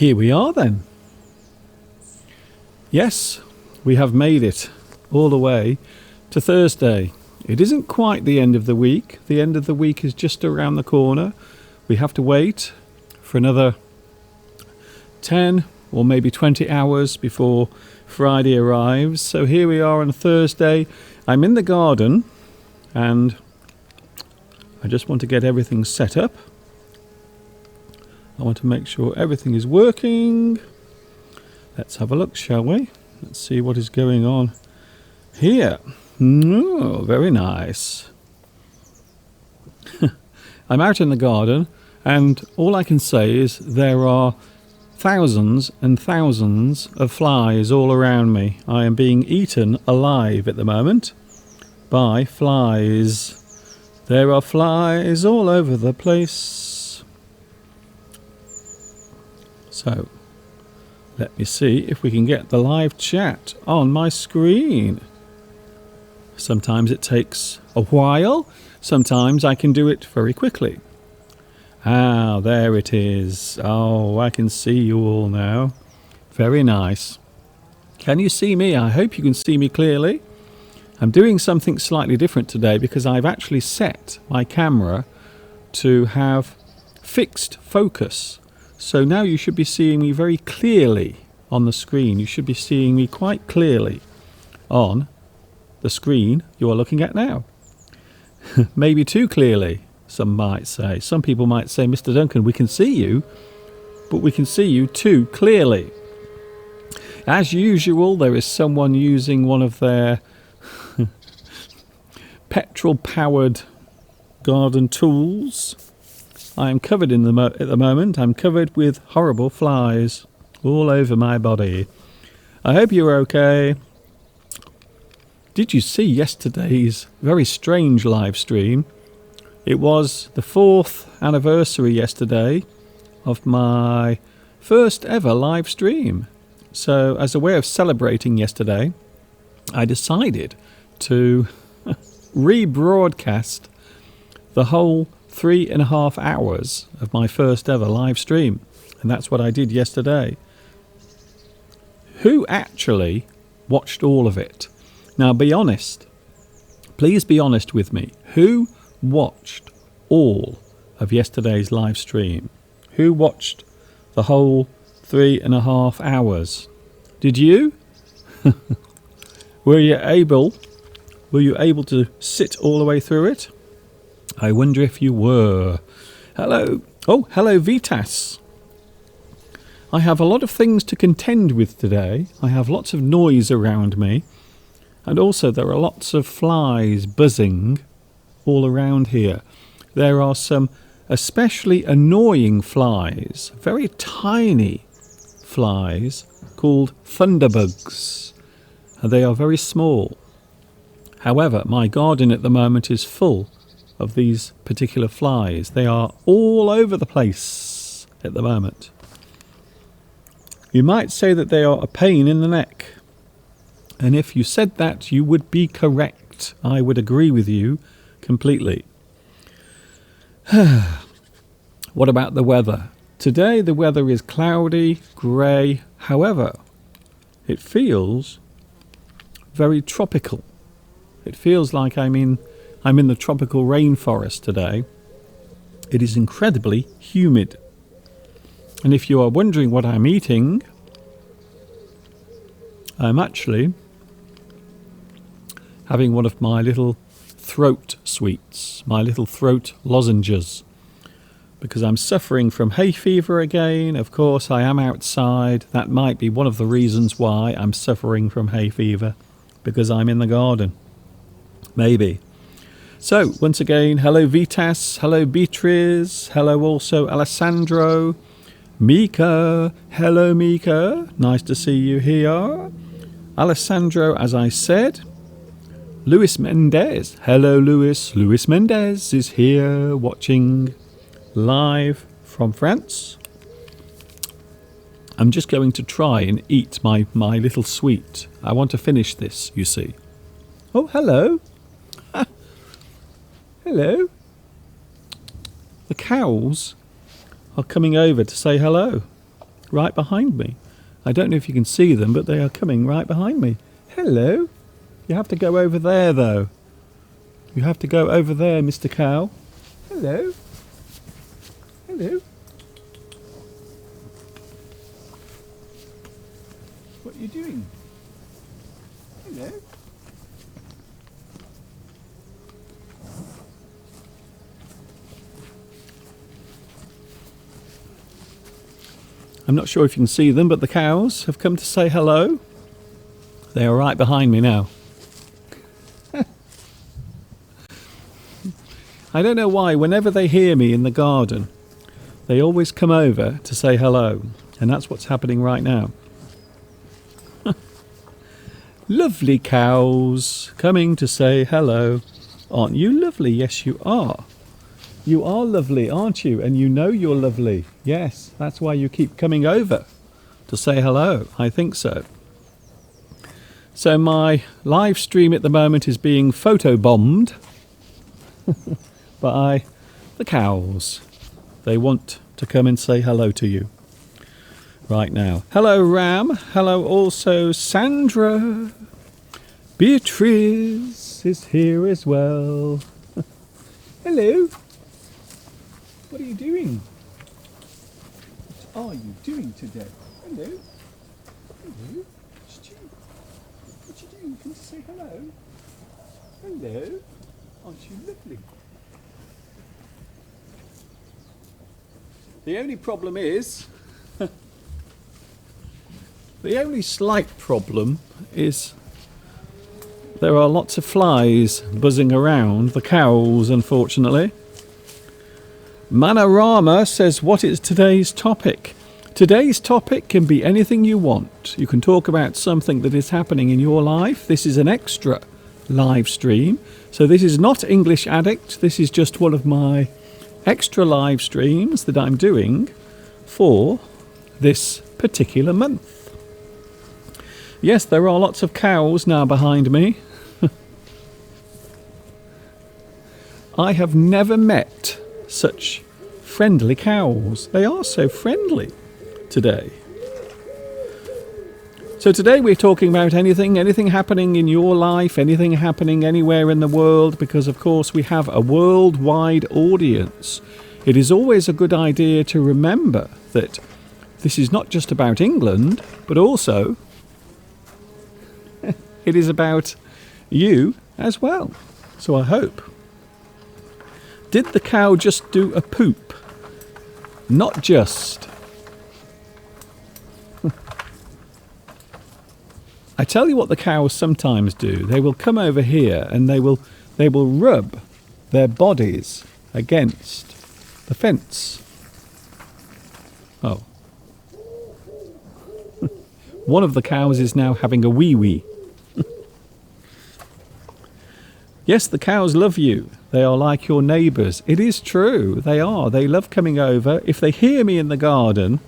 Here we are then. Yes, we have made it all the way to Thursday. It isn't quite the end of the week. The end of the week is just around the corner. We have to wait for another 10 or maybe 20 hours before Friday arrives. So here we are on Thursday. I'm in the garden and I just want to get everything set up. I want to make sure everything is working. Let's have a look, shall we? Let's see what is going on here. Oh, very nice. I'm out in the garden and all I can say is there are thousands and thousands of flies all around me. I am being eaten alive at the moment by flies. There are flies all over the place. So, let me see if we can get the live chat on my screen. Sometimes it takes a while. Sometimes I can do it very quickly. Ah, there it is. Oh, I can see you all now. Very nice. Can you see me? I hope you can see me clearly. I'm doing something slightly different today because I've actually set my camera to have fixed focus. So now you should be seeing me very clearly on the screen. You should be seeing me quite clearly on the screen you are looking at now. Maybe too clearly, some might say. Some people might say, Mr. Duncan, we can see you, but we can see you too clearly. As usual, there is someone using one of their petrol-powered garden tools. I am covered at the moment. I'm covered with horrible flies all over my body. I hope you're okay. Did you see yesterday's very strange live stream? It was the 4th anniversary yesterday of my first ever live stream. So as a way of celebrating yesterday, I decided to rebroadcast the whole 3.5 hours of my first ever live stream. And that's what I did yesterday. Who actually watched all of it? Now be honest. Please be honest with me. Who watched all of yesterday's live stream? Who watched the whole 3.5 hours? Did you? Were you able to sit all the way through it? I wonder if you were. Hello. Oh, hello, Vitas. I have a lot of things to contend with today. I have lots of noise around me. And also there are lots of flies buzzing all around here. There are some especially annoying flies, very tiny flies called thunderbugs. And they are very small. However, my garden at the moment is full of these particular flies. They are all over the place at the moment. You might say that they are a pain in the neck. And if you said that, you would be correct. I would agree with you completely. What about the weather? Today the weather is cloudy, grey. However, it feels very tropical. It feels like I'm in the tropical rainforest today. It is incredibly humid. And if you are wondering what I'm eating, I'm actually having one of my little throat sweets, my little throat lozenges, because I'm suffering from hay fever again. Of course, I am outside. That might be one of the reasons why I'm suffering from hay fever, because I'm in the garden. Maybe. So, once again, hello Vitas, hello Beatriz, hello also Alessandro, Mika, hello Mika, nice to see you here. Alessandro, as I said. Luis Mendez, hello Luis. Luis Mendez is here watching live from France. I'm just going to try and eat my little sweet. I want to finish this, you see. Oh, hello. Hello. The cows are coming over to say hello. right behind me. I don't know if you can see them, but they are coming right behind me. Hello. You have to go over there, though. You have to go over there, Mr. Cow. Hello. Hello. What are you doing? Hello. I'm not sure if you can see them, but the cows have come to say hello. They are right behind me now. I don't know why, whenever they hear me in the garden, they always come over to say hello. And that's what's happening right now. Lovely cows coming to say hello. Aren't you lovely? Yes, you are. You are lovely, aren't you? And you know you're lovely. Yes, that's why you keep coming over to say hello. I think so. So my live stream at the moment is being photobombed by the cows. They want to come and say hello to you right now. Hello, Ram. Hello also, Sandra. Beatrice is here as well. Hello. What are you doing? What are you doing today? Hello? Hello? Stu? What are you doing? Can you say hello? Hello? Aren't you lovely? The only problem is... the only slight problem is... there are lots of flies buzzing around the cows, unfortunately. Manorama says, what is today's topic? Today's topic can be anything you want. You can talk about something that is happening in your life. This is an extra live stream. So this is not English Addict. This is just one of my extra live streams that I'm doing for this particular month. Yes, there are lots of cows now behind me. I have never met such friendly cows. They are so friendly today. So today we're talking about anything happening in your life, anything happening anywhere in the world, because of course we have a worldwide audience. It is always a good idea to remember that this is not just about England, but also it is about you as well. So I hope. Did the cow just do a poop? Not just. I tell you what the cows sometimes do. They will come over here and they will rub their bodies against the fence. Oh. One of the cows is now having a wee-wee. Yes, the cows love you. They are like your neighbours. It is true. They are. They love coming over. If they hear me in the garden,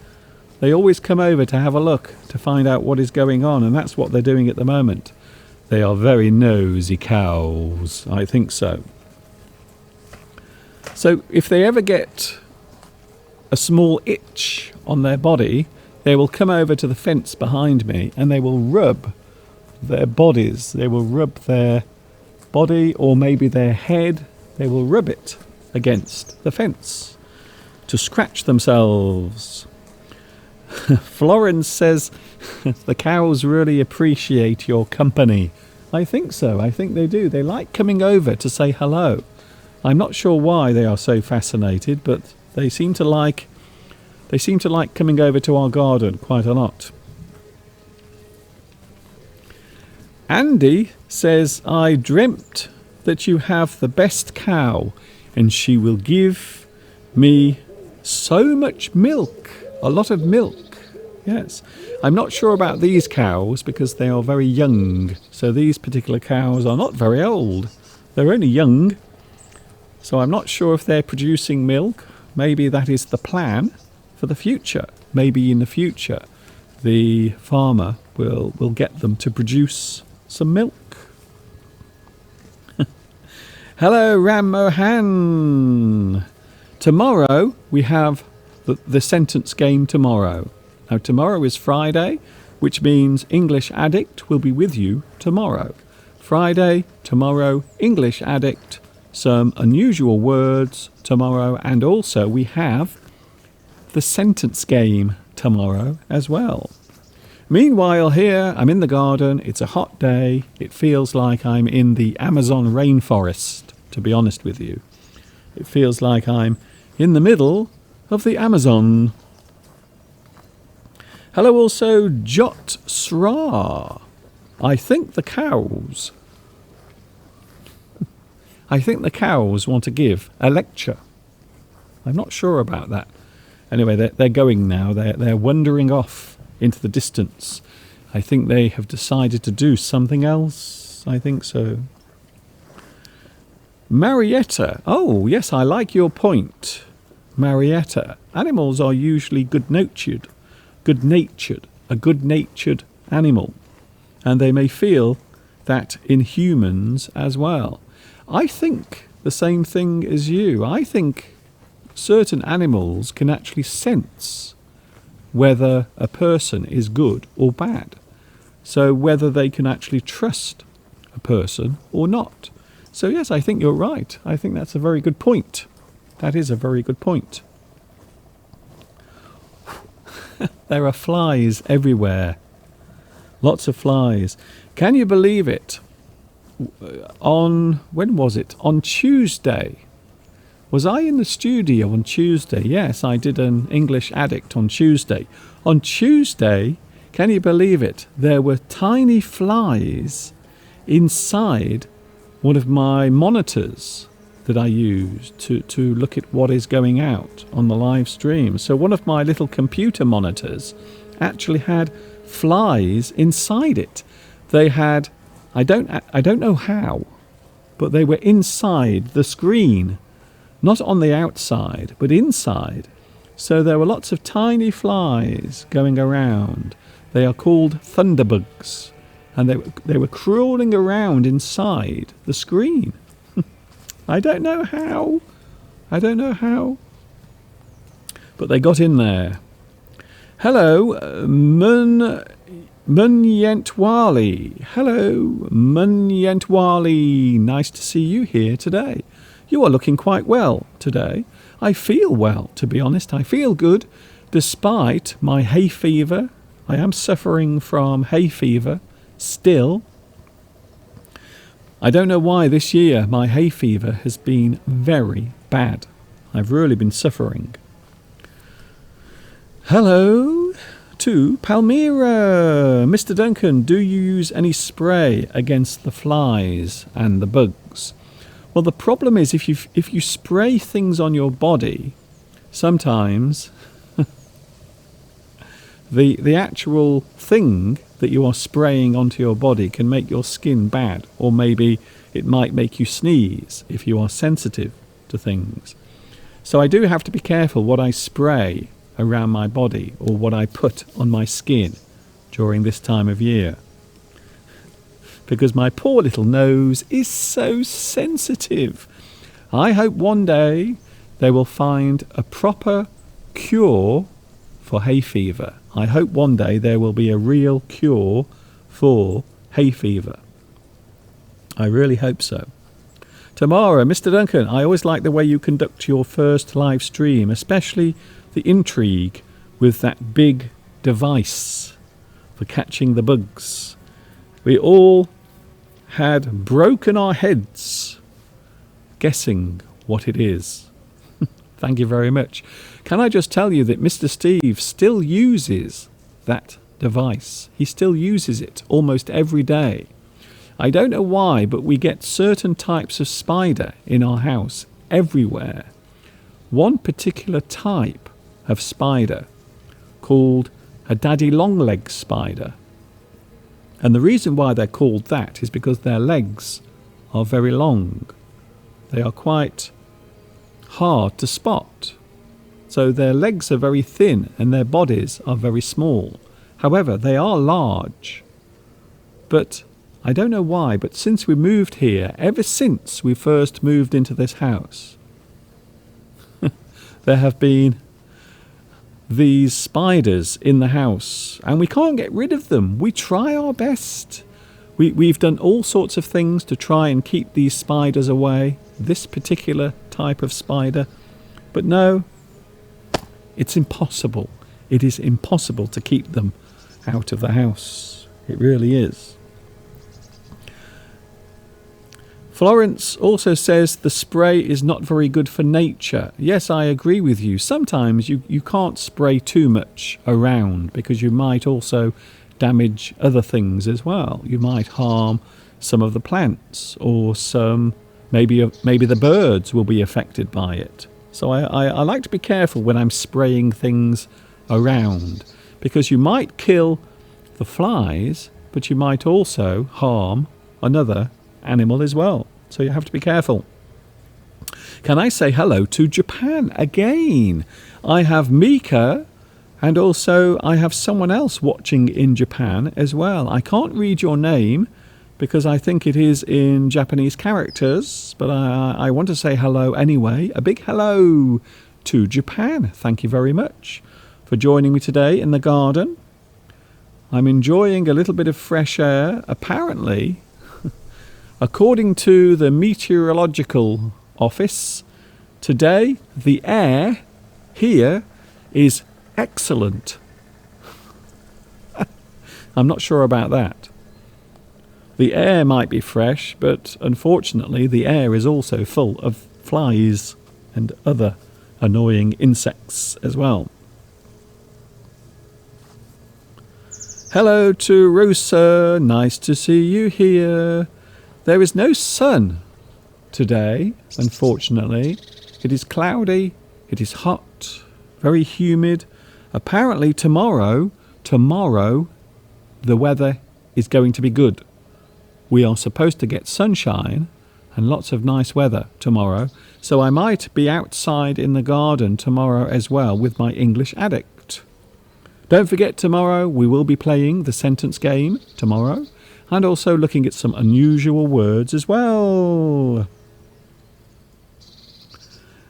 they always come over to have a look, to find out what is going on. And that's what they're doing at the moment. They are very nosy cows. I think so. So if they ever get a small itch on their body, they will come over to the fence behind me and they will rub their bodies. They will rub their body or maybe their head. They will rub it against the fence to scratch themselves. Florence says the cows really appreciate your company. I think so. I think they do. They like coming over to say hello. I'm not sure why they are so fascinated, but they seem to like coming over to our garden quite a lot. Andy says, I dreamt that you have the best cow and she will give me so much milk, a lot of milk. Yes, I'm not sure about these cows because they are very young. So these particular cows are not very old. They're only young. So I'm not sure if they're producing milk. Maybe that is the plan for the future. Maybe in the future the farmer will get them to produce some milk. Hello, Ram Mohan. Tomorrow we have the sentence game tomorrow. Now, tomorrow is Friday, which means English Addict will be with you tomorrow. Friday, tomorrow, English Addict, some unusual words tomorrow, and also we have the sentence game tomorrow as well. Meanwhile, here I'm in the garden. It's a hot day. It feels like I'm in the Amazon rainforest, to be honest with you. It feels like I'm in the middle of the Amazon. Hello also, Jot Sra. I think the cows want to give a lecture. I'm not sure about that. Anyway, they're going now. They're wandering off into the distance. I think they have decided to do something else. I think so. Marietta. Oh, yes, I like your point. Marietta. Animals are usually good-natured, a good-natured animal. And they may feel that in humans as well. I think the same thing as you. I think certain animals can actually sense whether a person is good or bad. So whether they can actually trust a person or not. So yes, I think you're right. I think that's a very good point. That is a very good point. There are flies everywhere. Lots of flies. Can you believe it? When was it? On Tuesday. Was I in the studio on Tuesday? Yes, I did an English Addict on Tuesday. On Tuesday, can you believe it? There were tiny flies inside one of my monitors that I use to look at what is going out on the live stream. So one of my little computer monitors actually had flies inside it. They had, I don't know how, but they were inside the screen. Not on the outside, but inside. So there were lots of tiny flies going around. They are called thunderbugs. And they were crawling around inside the screen. I don't know how. But they got in there. Hello, Munyentwali. Hello, Munyentwali. Nice to see you here today. You are looking quite well today. I feel well, to be honest. I feel good, despite my hay fever. I am suffering from hay fever still. I don't know why this year my hay fever has been very bad. I've really been suffering. Hello to Palmyra. Mr. Duncan, do you use any spray against the flies and the bugs? Well, the problem is if you spray things on your body, sometimes the actual thing that you are spraying onto your body can make your skin bad, or maybe it might make you sneeze if you are sensitive to things. So I do have to be careful what I spray around my body or what I put on my skin during this time of year. Because my poor little nose is so sensitive. I hope one day they will find a proper cure for hay fever. I hope one day there will be a real cure for hay fever. I really hope so. Tamara, Mr. Duncan, I always like the way you conduct your first live stream, especially the intrigue with that big device for catching the bugs. We all had broken our heads guessing what it is. Thank you very much. Can I just tell you that Mr. Steve still uses that device. He still uses it almost every day. I don't know why, but we get certain types of spider in our house everywhere. One particular type of spider called a daddy long leg spider. And the reason why they're called that is because their legs are very long. They are quite hard to spot. So their legs are very thin and their bodies are very small. However, they are large. But I don't know why, but since we moved here, ever since we first moved into this house, there have been these spiders in the house, and we can't get rid of them. We try our best. We've done all sorts of things to try and keep these spiders away, this particular type of spider. But no, it's impossible. It is impossible to keep them out of the house. It really is. Florence also says the spray is not very good for nature. Yes, I agree with you. Sometimes you can't spray too much around because you might also damage other things as well. You might harm some of the plants, or maybe the birds will be affected by it. So I like to be careful when I'm spraying things around, because you might kill the flies, but you might also harm another animal as well. So you have to be careful. Can I say hello to Japan again? I have Mika, and also I have someone else watching in Japan as well. I can't read your name because I think it is in Japanese characters, but I want to say hello anyway. A big hello to Japan. Thank you very much for joining me today in the garden. I'm enjoying a little bit of fresh air. Apparently, according to the meteorological office, today the air here is excellent. I'm not sure about that. The air might be fresh, but unfortunately the air is also full of flies and other annoying insects as well. Hello to Rosa, nice to see you here. There is no sun today, unfortunately. It is cloudy, it is hot, very humid. Apparently tomorrow the weather is going to be good. We are supposed to get sunshine and lots of nice weather tomorrow, so I might be outside in the garden tomorrow as well with my English Addict. Don't forget, tomorrow we will be playing the sentence game tomorrow, and also looking at some unusual words as well.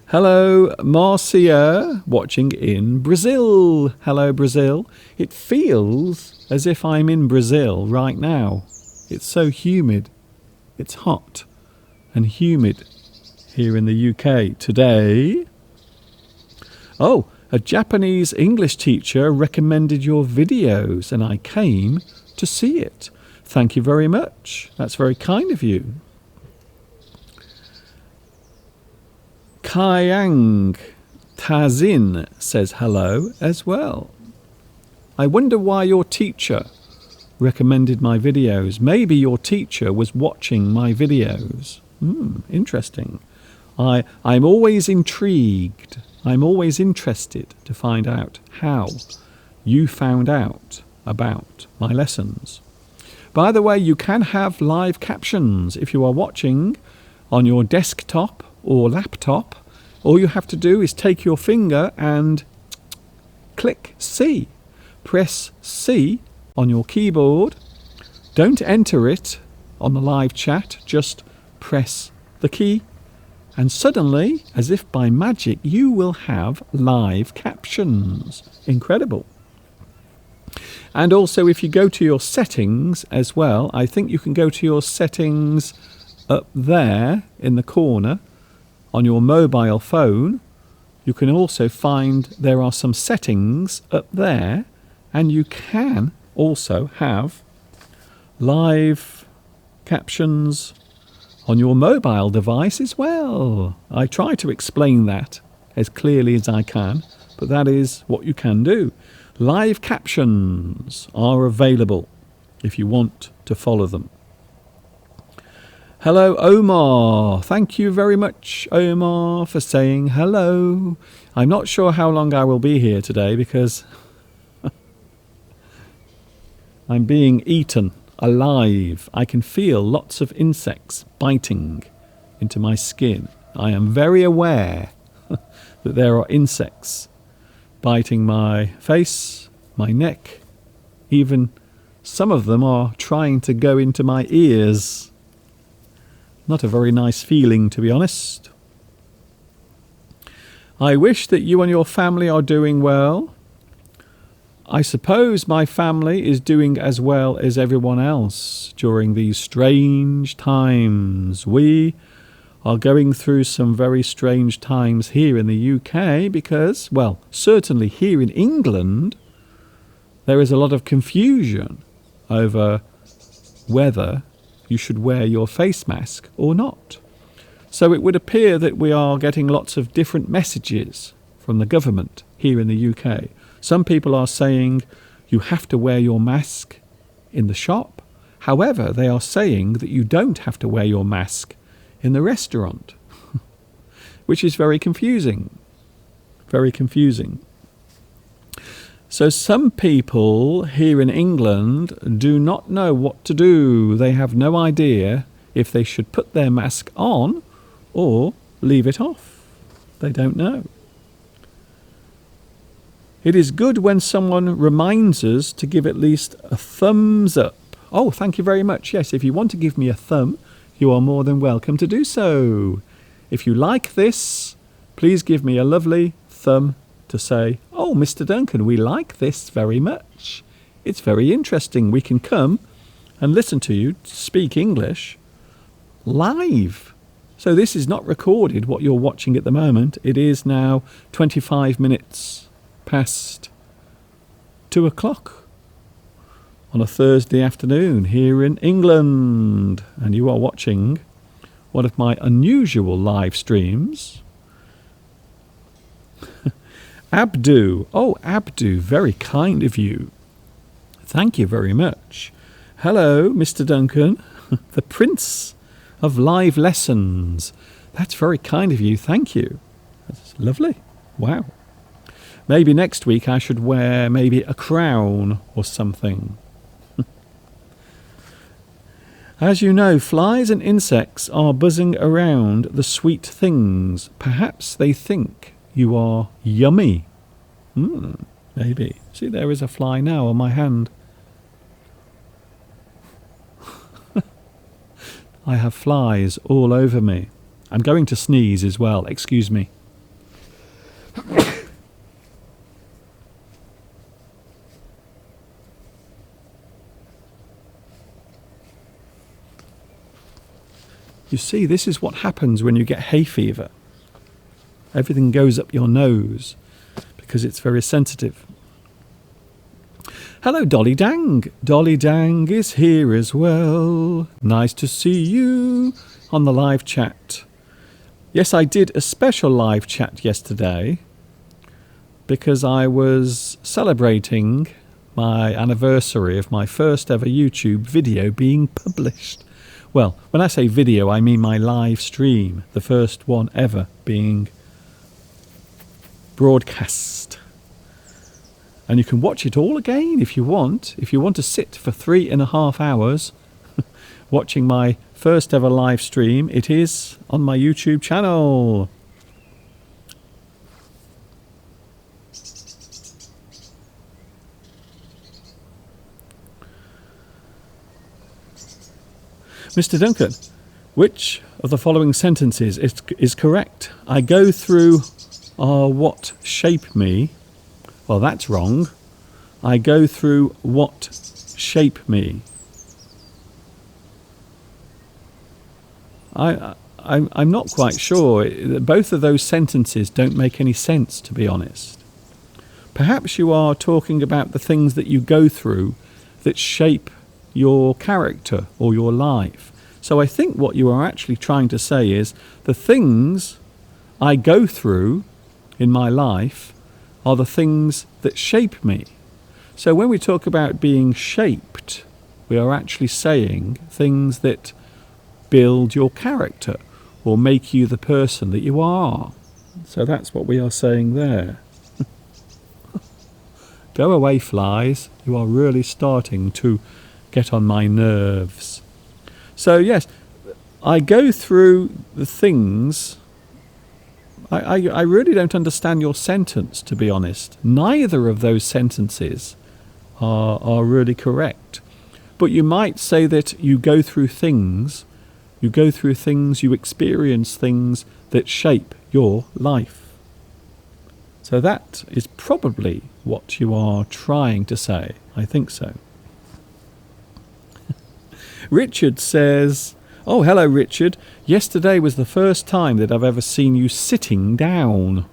Hello, Marcia, watching in Brazil. Hello, Brazil. It feels as if I'm in Brazil right now. It's so humid. It's hot and humid here in the UK today. Oh, a Japanese English teacher recommended your videos and I came to see it. Thank you very much. That's very kind of you. Kayang Tazin says hello as well. I wonder why your teacher recommended my videos. Maybe your teacher was watching my videos. Interesting. I'm always intrigued. I'm always interested to find out how you found out about my lessons. By the way, you can have live captions if you are watching on your desktop or laptop. All you have to do is take your finger and click C. Press C on your keyboard. Don't enter it on the live chat, just press the key, and suddenly, as if by magic, you will have live captions. Incredible. And also, if you go to your settings as well, I think you can go to your settings up there in the corner on your mobile phone. You can also find there are some settings up there, and you can also have live captions on your mobile device as well. I try to explain that as clearly as I can, but that is what you can do. Live captions are available if you want to follow them. Hello, Omar. Thank you very much, Omar, for saying hello. I'm not sure how long I will be here today because I'm being eaten alive. I can feel lots of insects biting into my skin. I am very aware that there are insects biting my face, my neck. Even some of them are trying to go into my ears. Not a very nice feeling, to be honest. I wish that you and your family are doing well. I suppose my family is doing as well as everyone else during these strange times. We are going through some very strange times here in the UK because, well, certainly here in England, there is a lot of confusion over whether you should wear your face mask or not. So it would appear that we are getting lots of different messages from the government here in the UK. Some people are saying you have to wear your mask in the shop. However, they are saying that you don't have to wear your mask in the restaurant, which is very confusing. Very confusing. So some people here in England do not know what to do. They have no idea if they should put their mask on or leave it off. They don't know. It is good when someone reminds us to give at least a thumbs up. Oh, thank you very much. Yes, if you want to give me a thumb, you are more than welcome to do so. If you like this, please give me a lovely thumb to say, oh, Mr. Duncan, we like this very much. It's very interesting. We can come and listen to you speak English live. So this is not recorded, what you're watching at the moment. It is now 25 minutes past 2 o'clock on a Thursday afternoon here in England. And you are watching one of my unusual live streams. Abdu. Oh, Abdu, very kind of you. Thank you very much. Hello, Mr. Duncan, the Prince of Live Lessons. That's very kind of you. Thank you. That's lovely. Wow. Maybe next week I should wear maybe a crown or something. As you know, flies and insects are buzzing around the sweet things. Perhaps they think you are yummy. Maybe. See, there is a fly now on my hand. I have flies all over me. I'm going to sneeze as well. Excuse me. You see, this is what happens when you get hay fever. Everything goes up your nose because it's very sensitive. Hello, Dolly Dang. Dolly Dang is here as well. Nice to see you on the live chat. Yes, I did a special live chat yesterday because I was celebrating my anniversary of my first ever YouTube video being published. Well, when I say video, I mean my live stream, the first one ever being broadcast. And you can watch it all again if you want. If you want to sit for 3.5 hours watching my first ever live stream, it is on my YouTube channel. Mr. Duncan, which of the following sentences is correct? I go through what shape me. Well, that's wrong. I go through what shape me. I'm not quite sure. Both of those sentences don't make any sense, to be honest. Perhaps you are talking about the things that you go through that shape your character or your life. So I think what you are actually trying to say is the things I go through in my life are the things that shape me. So when we talk about being shaped, we are actually saying things that build your character or make you the person that you are. So that's what we are saying there. Go away, flies. You are really starting to get on my nerves. So yes, I go through the things. I really don't understand your sentence, to be honest. Neither of those sentences are really correct. But you might say that you go through things, you experience things that shape your life. So that is probably what you are trying to say. I think so. Richard says, oh, hello, Richard. Yesterday was the first time that I've ever seen you sitting down.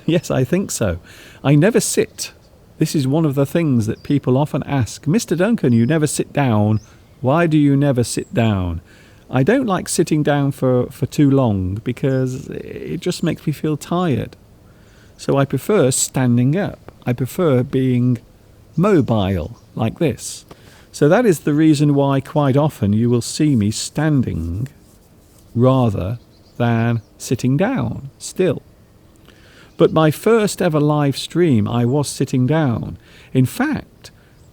Yes, I think so. I never sit. This is one of the things that people often ask. Mr. Duncan, you never sit down. Why do you never sit down? I don't like sitting down for too long because it just makes me feel tired. So I prefer standing up. I prefer being mobile like this. So that is the reason why quite often you will see me standing rather than sitting down still. But my first ever live stream, I was sitting down. In fact,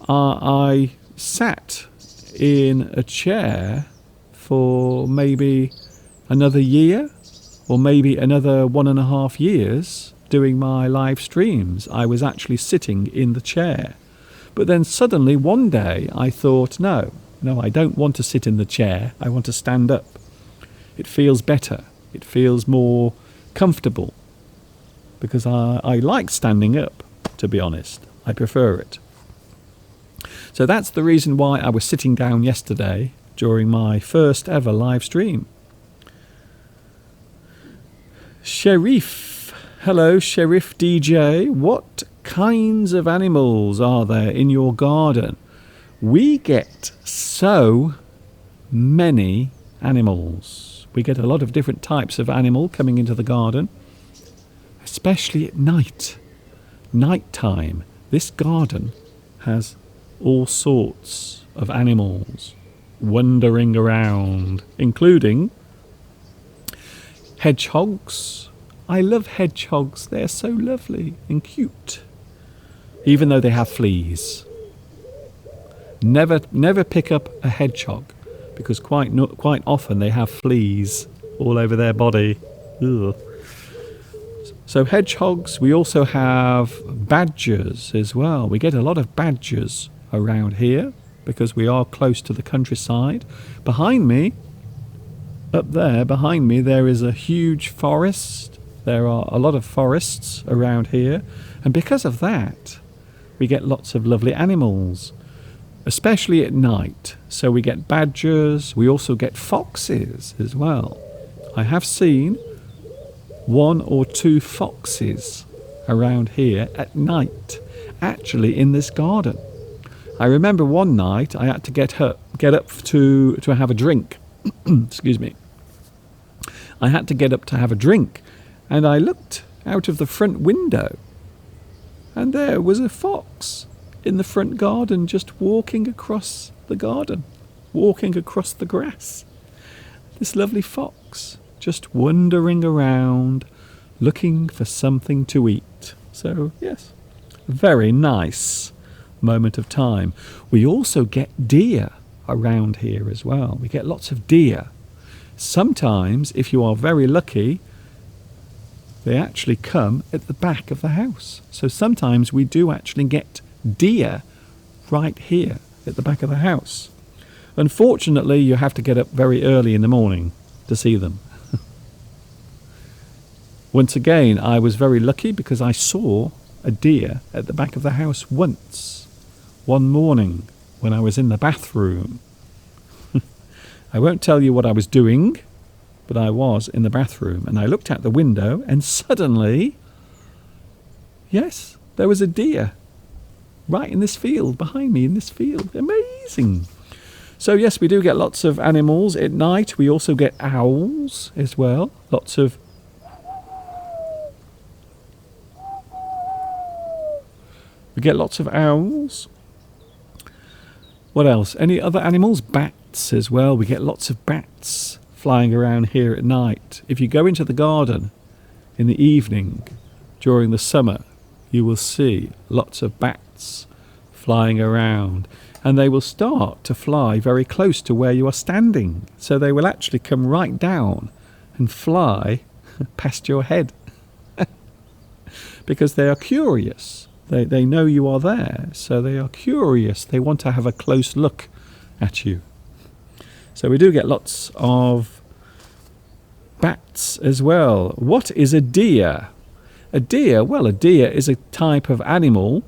I sat in a chair for maybe another year or maybe another 1.5 years doing my live streams. I was actually sitting in the chair. But then suddenly one day I thought, no, I don't want to sit in the chair. I want to stand up. It feels better. It feels more comfortable because I like standing up, to be honest. I prefer it. So that's the reason why I was sitting down yesterday during my first ever live stream. Sheriff. Hello, Sheriff DJ. What kinds of animals are there in your garden? We get so many animals. We get a lot of different types of animal coming into the garden, especially at night. Nighttime. This garden has all sorts of animals wandering around, including hedgehogs. I love hedgehogs. They're so lovely and cute, even though they have fleas. Never pick up a hedgehog because quite often they have fleas all over their body. Ugh. So hedgehogs. We also have badgers as well. We get a lot of badgers around here because we are close to the countryside. Behind me, up there behind me, there is a huge forest. There are a lot of forests around here, and because of that we get lots of lovely animals, especially at night. So we get badgers. We also get foxes as well. I have seen 1 or 2 foxes around here at night, actually in this garden. I remember one night I had to get up to have a drink. Excuse me. I had to get up to have a drink, and I looked out of the front window, and there was a fox in the front garden just walking across the garden, walking across the grass. This lovely fox just wandering around looking for something to eat. So yes, very nice moment of time. We also get deer around here as well. We get lots of deer. Sometimes, if you are very lucky, they actually come at the back of the house. So sometimes we do actually get deer right here at the back of the house. Unfortunately, you have to get up very early in the morning to see them. Once again, I was very lucky because I saw a deer at the back of the house once, one morning when I was in the bathroom. I won't tell you what I was doing, but I was in the bathroom and I looked out the window and suddenly, yes, there was a deer right in this field, behind me in this field. Amazing. So yes, we do get lots of animals at night. We also get owls as well. We get lots of owls. What else? Any other animals? Bats as well. We get lots of bats flying around here at night. If you go into the garden in the evening during the summer, you will see lots of bats flying around, and they will start to fly very close to where you are standing. So they will actually come right down and fly past your head because they are curious. They know you are there, so they are curious. They want to have a close look at you. So we do get lots of bats as well. What is a deer? A deer, well, a deer is a type of animal.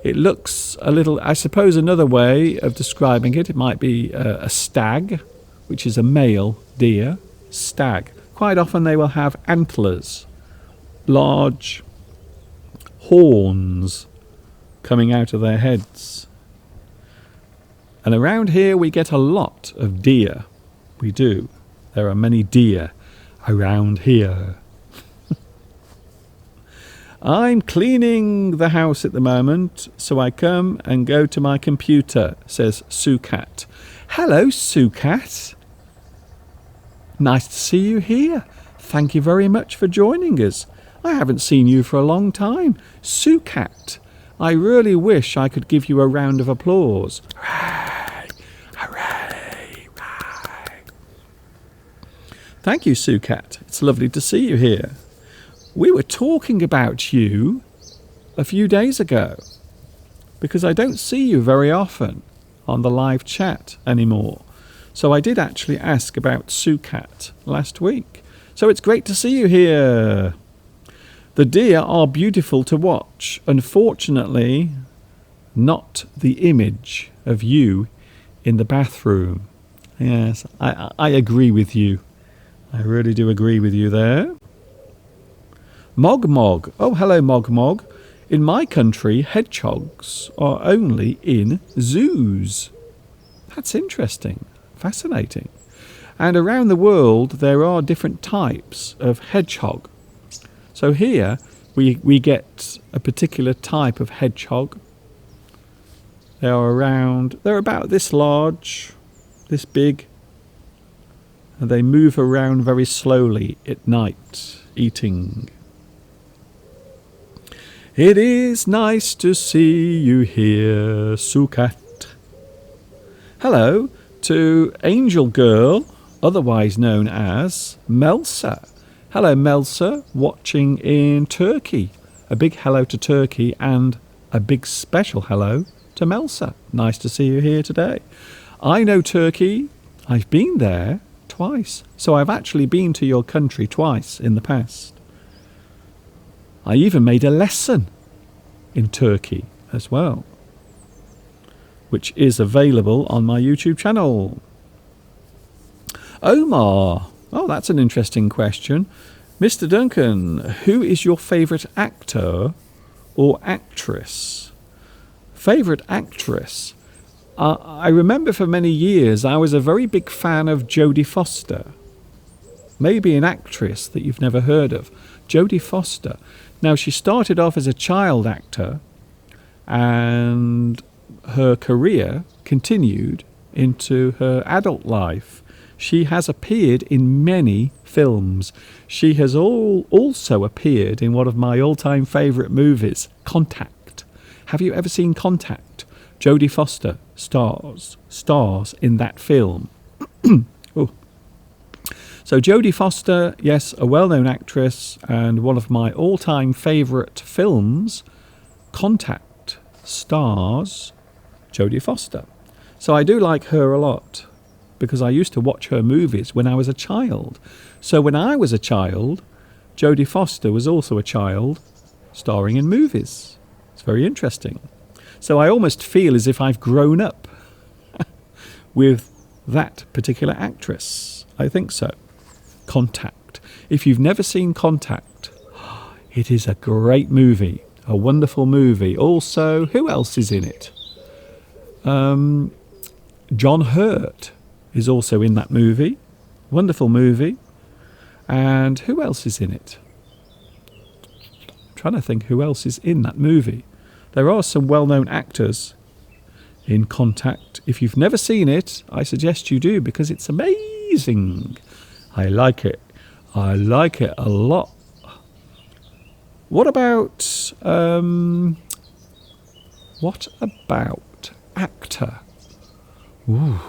It looks a little, I suppose another way of describing it, it might be a stag, which is a male deer, stag. Quite often they will have antlers, large horns coming out of their heads. And around here we get a lot of deer. We do. There are many deer around here. I'm cleaning the house at the moment, so I come and go to my computer, says Sukat. Hello, Sukat. Nice to see you here. Thank you very much for joining us. I haven't seen you for a long time. Sukat, I really wish I could give you a round of applause. Hooray! Hooray! Hooray! Thank you, Sukat. It's lovely to see you here. We were talking about you a few days ago because I don't see you very often on the live chat anymore. So I did actually ask about Sukat last week. So it's great to see you here. The deer are beautiful to watch. Unfortunately, not the image of you in the bathroom. Yes, I agree with you. I really do agree with you there. Mog Mog. Oh, hello, Mog Mog. In my country, hedgehogs are only in zoos. That's interesting. Fascinating. And around the world, there are different types of hedgehog. So here, we get a particular type of hedgehog. They're about this large, this big. And they move around very slowly at night, eating. It is nice to see you here, Sukat. Hello to Angel Girl, otherwise known as Melsa. Hello, Melsa, watching in Turkey. A big hello to Turkey and a big special hello to Melsa. Nice to see you here today. I know Turkey. I've been there twice. So I've actually been to your country twice in the past. I even made a lesson in Turkey as well, which is available on my YouTube channel. Omar. Oh, that's an interesting question. Mr. Duncan, who is your favourite actor or actress? Favourite actress? I remember for many years I was a very big fan of Jodie Foster. Maybe an actress that you've never heard of. Jodie Foster. Now, she started off as a child actor and her career continued into her adult life. She has appeared in many films. She has also appeared in one of my all-time favourite movies, Contact. Have you ever seen Contact? Jodie Foster stars in that film. Oh. So Jodie Foster, yes, a well-known actress, and one of my all-time favourite films, Contact, stars Jodie Foster. So I do like her a lot because I used to watch her movies when I was a child. So when I was a child, Jodie Foster was also a child starring in movies. It's very interesting. So I almost feel as if I've grown up with that particular actress. I think so. Contact. If you've never seen Contact, it is a great movie, a wonderful movie. Also, who else is in it? John Hurt is also in that movie. Wonderful movie. And who else is in it? I'm trying to think who else is in that movie. There are some well-known actors in Contact. If you've never seen it, I suggest you do because it's amazing. I like it. I like it a lot. What about actor? Ooh,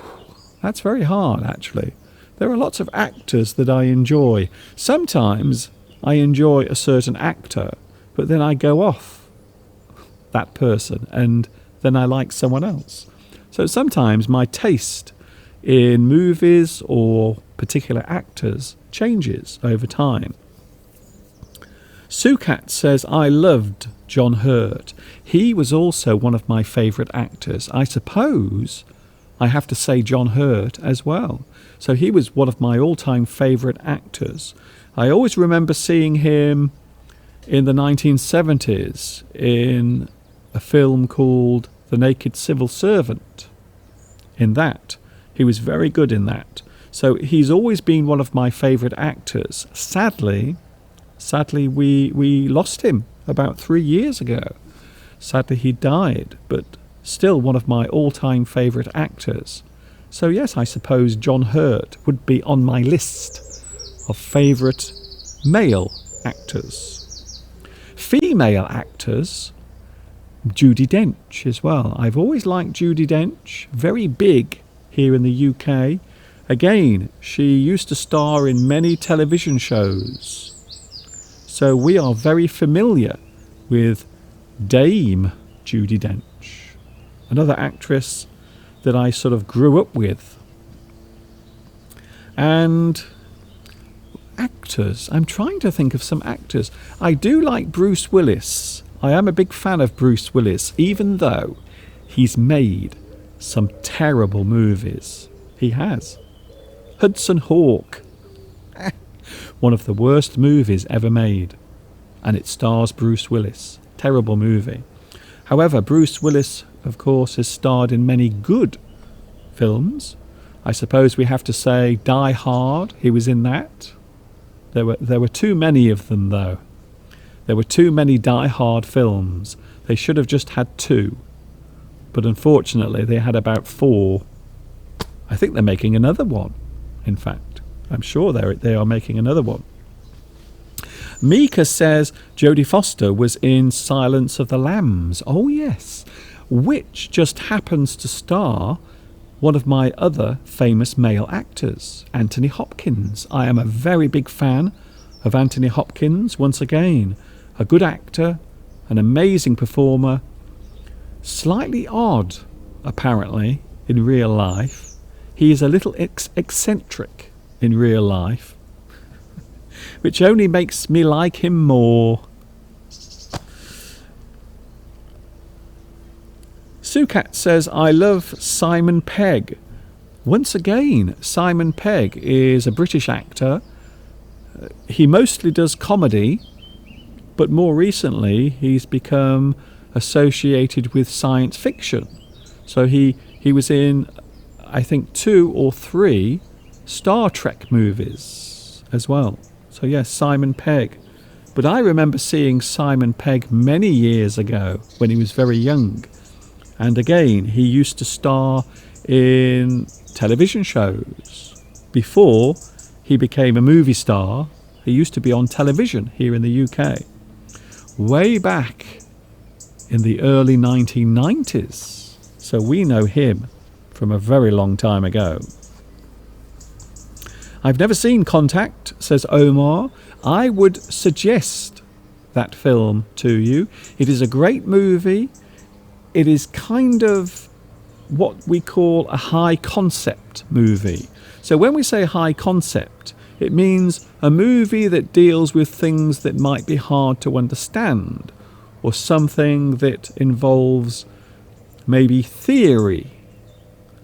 that's very hard, actually. There are lots of actors that I enjoy. Sometimes I enjoy a certain actor, but then I go off that person and then I like someone else. So sometimes my taste in movies or particular actors changes over time. Sukat says, I loved John Hurt. He was also one of my favourite actors. I suppose I have to say John Hurt as well. So he was one of my all-time favourite actors. I always remember seeing him in the 1970s in a film called The Naked Civil Servant. In that, he was very good in that. So he's always been one of my favourite actors. Sadly, we lost him about 3 years ago. Sadly, he died, but still one of my all-time favourite actors. So yes, I suppose John Hurt would be on my list of favourite male actors. Female actors, Judi Dench as well. I've always liked Judi Dench, very big here in the UK. Again, she used to star in many television shows. So we are very familiar with Dame Judi Dench, another actress that I sort of grew up with. And actors, I'm trying to think of some actors. I do like Bruce Willis. I am a big fan of Bruce Willis, even though he's made some terrible movies. He has. Hudson Hawk, one of the worst movies ever made, and it stars Bruce Willis. Terrible movie. However, Bruce Willis, of course, has starred in many good films. I suppose we have to say Die Hard, he was in that. There were too many of them, though. There were too many Die Hard films. They should have just had 2. But unfortunately, they had about 4. I think they're making another one. In fact, I'm sure they are making another one. Mika says Jodie Foster was in Silence of the Lambs. Oh yes, which just happens to star one of my other famous male actors, Anthony Hopkins. I am a very big fan of Anthony Hopkins. Once again, a good actor, an amazing performer, slightly odd, apparently, in real life. He is a little eccentric in real life, which only makes me like him more. Sukat says, I love Simon Pegg. Once again, Simon Pegg is a British actor. He mostly does comedy, but more recently he's become associated with science fiction. So he was in, I think, 2 or 3 Star Trek movies as well. So yes, Simon Pegg. But I remember seeing Simon Pegg many years ago when he was very young. And again, he used to star in television shows. Before he became a movie star, he used to be on television here in the UK. Way back in the early 1990s. So we know him from a very long time ago. I've never seen Contact, says Omar. I would suggest that film to you. It is a great movie. It is kind of what we call a high concept movie. So when we say high concept, it means a movie that deals with things that might be hard to understand, or something that involves maybe theory,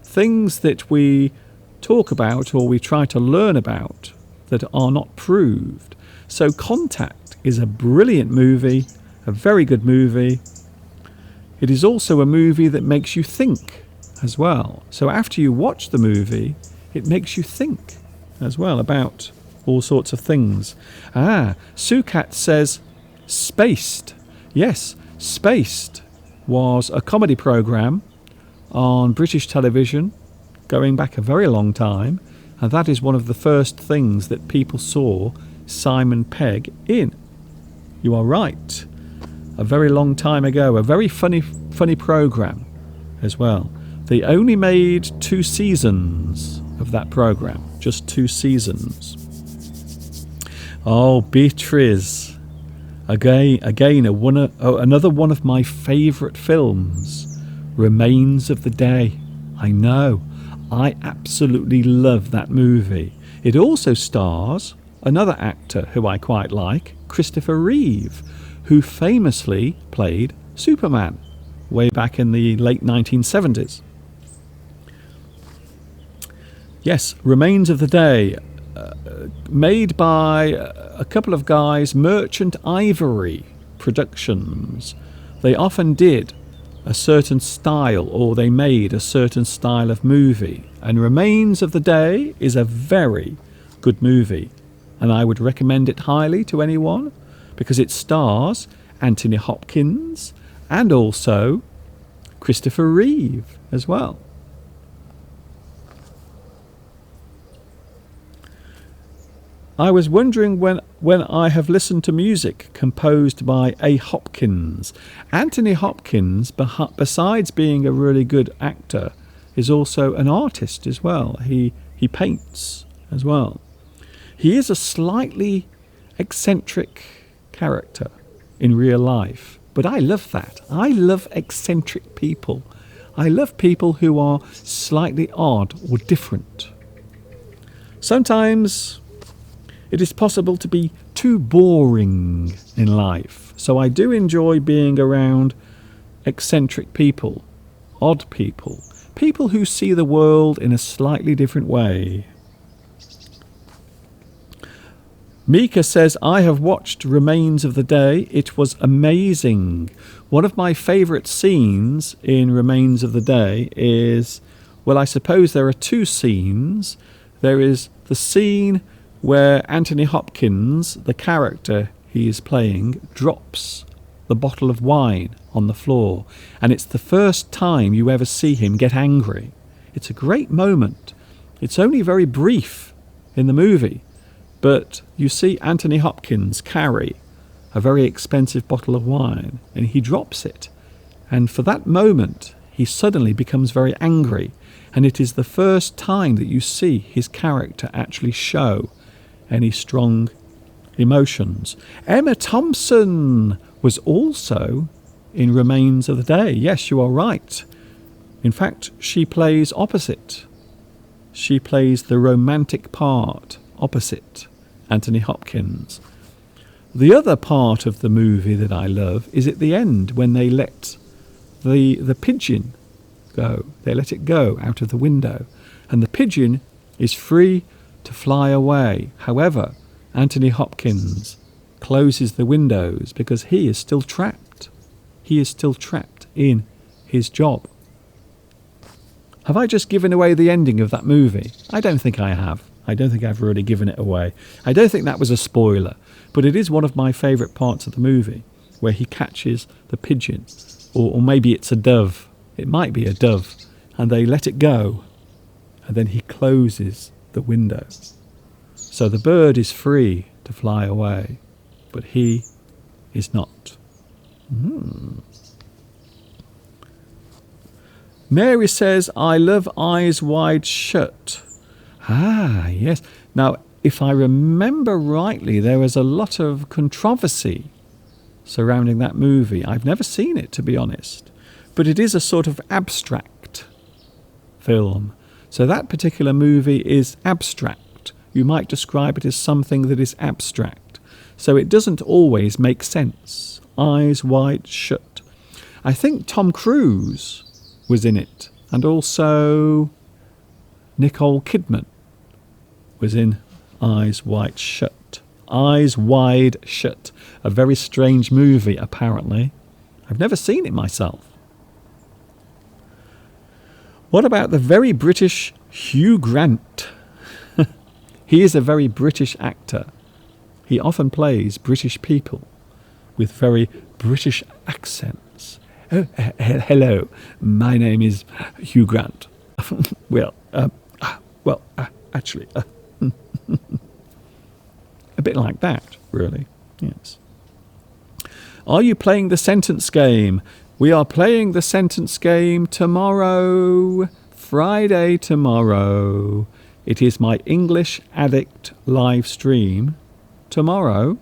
things that we talk about or we try to learn about that are not proved. So Contact is a brilliant movie, a very good movie. It is also a movie that makes you think as well. So after you watch the movie, it makes you think as well about all sorts of things. Sukat says Spaced. Yes, Spaced was a comedy programme on British television going back a very long time, and that is one of the first things that people saw Simon Pegg in. You are right. A very long time ago, a very funny programme as well. They only made 2 seasons of that programme, just 2 seasons. Oh, Beatrice. Again, another one of my favourite films, Remains of the Day. I know, I absolutely love that movie. It also stars another actor who I quite like, Christopher Reeve, who famously played Superman way back in the late 1970s. Yes, Remains of the Day, made by a couple of guys, Merchant Ivory Productions. They often did a certain style, or they made a certain style of movie. And Remains of the Day is a very good movie, and I would recommend it highly to anyone because it stars Anthony Hopkins and also Christopher Reeve as well. I was wondering when I have listened to music composed by A. Hopkins. Anthony Hopkins, besides being a really good actor, is also an artist as well. He paints as well. He is a slightly eccentric character in real life, but I love that. I love eccentric people. I love people who are slightly odd or different. Sometimes it is possible to be too boring in life. So I do enjoy being around eccentric people, odd people, people who see the world in a slightly different way. Mika says, I have watched Remains of the Day. It was amazing. One of my favourite scenes in Remains of the Day is, well, I suppose there are two scenes. There is the scene where Anthony Hopkins, the character he is playing, drops the bottle of wine on the floor. And it's the first time you ever see him get angry. It's a great moment. It's only very brief in the movie, but you see Anthony Hopkins carry a very expensive bottle of wine and he drops it. And for that moment, he suddenly becomes very angry. And it is the first time that you see his character actually show any strong emotions. Emma Thompson was also in Remains of the Day. Yes, you are right. In fact, she plays opposite. She plays the romantic part opposite Anthony Hopkins. The other part of the movie that I love is at the end when they let the pigeon go. They let it go out of the window and the pigeon is free to fly away. However, Anthony Hopkins closes the windows because he is still trapped. He is still trapped in his job. Have I just given away the ending of that movie? I don't think I have. I don't think I've really given it away. I don't think that was a spoiler, but it is one of my favourite parts of the movie where he catches the pigeon, or maybe it's a dove. It might be a dove, and they let it go, and then he closes the window. So the bird is free to fly away, but he is not. Mary says, I love Eyes Wide Shut. Ah, yes. Now, if I remember rightly, there was a lot of controversy surrounding that movie. I've never seen it, to be honest, but it is a sort of abstract film. So that particular movie is abstract. You might describe it as something that is abstract. So it doesn't always make sense. Eyes Wide Shut. I think Tom Cruise was in it, and also Nicole Kidman was in Eyes Wide Shut. Eyes Wide Shut. A very strange movie, apparently. I've never seen it myself. What about the very British Hugh Grant? He is a very British actor. He often plays British people with very British accents. Oh, hello, my name is Hugh Grant. Actually, a bit like that, really. Yes. Are you playing the sentence game? We are playing the sentence game tomorrow, Friday tomorrow. It is my English Addict live stream tomorrow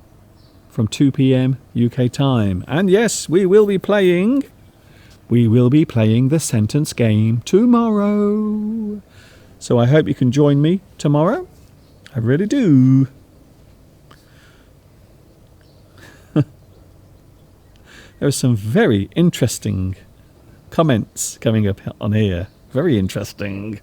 from 2 p.m. UK time. And yes, we will be playing the sentence game tomorrow. So I hope you can join me tomorrow. I really do. There are some very interesting comments coming up on here. Very interesting.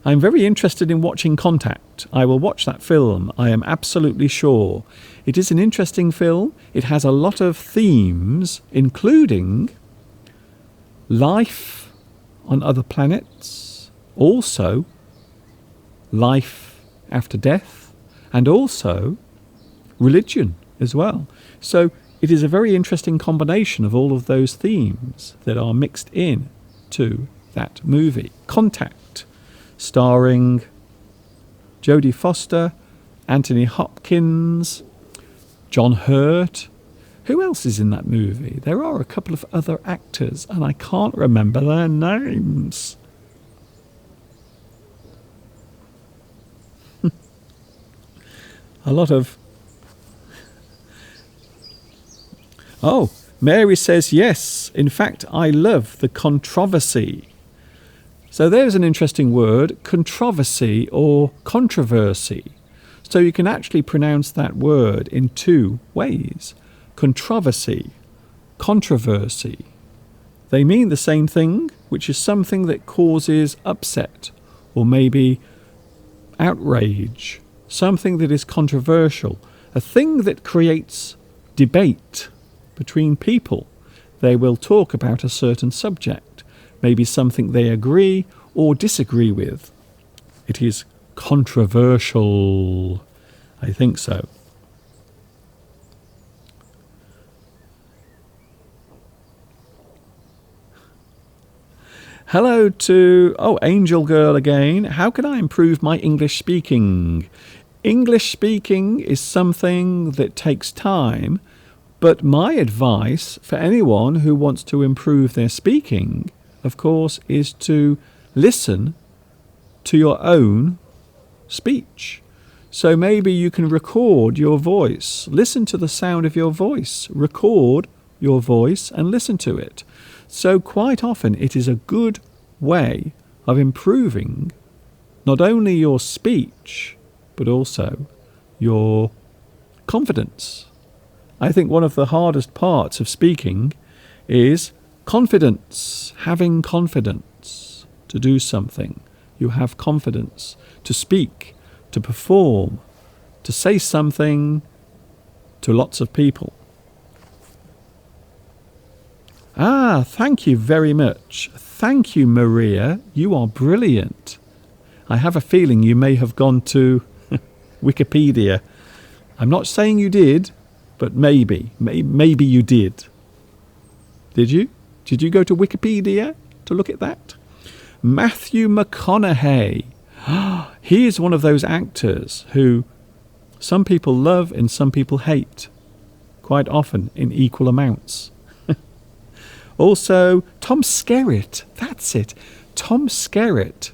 I'm very interested in watching Contact. I will watch that film, I am absolutely sure. It is an interesting film. It has a lot of themes, including life on other planets, also life after death, and also religion as well. So it is a very interesting combination of all of those themes that are mixed in to that movie. Contact, starring Jodie Foster, Anthony Hopkins, John Hurt. Who else is in that movie? There are a couple of other actors, and I can't remember their names. A lot of... Oh, Mary says yes. In fact, I love the controversy. So there's an interesting word, controversy or controversy. So you can actually pronounce that word in two ways. Controversy, controversy. They mean the same thing, which is something that causes upset or maybe outrage, something that is controversial, a thing that creates debate between people. They will talk about a certain subject, maybe something they agree or disagree with. It is controversial. I think so. Hello to, Angel Girl again. How can I improve my English speaking? English speaking is something that takes time, but my advice for anyone who wants to improve their speaking, of course, is to listen to your own speech. So maybe you can record your voice. Listen to the sound of your voice. Record your voice and listen to it. So quite often it is a good way of improving not only your speech, but also your confidence. I think one of the hardest parts of speaking is confidence, having confidence to do something. You have confidence to speak, to perform, to say something to lots of people. Thank you very much. Thank you, Maria. You are brilliant. I have a feeling you may have gone to Wikipedia. I'm not saying you did, but maybe you did. Did you? Did you go to Wikipedia to look at that? Matthew McConaughey. He is one of those actors who some people love and some people hate, quite often in equal amounts. Also, Tom Skerritt. That's it. Tom Skerritt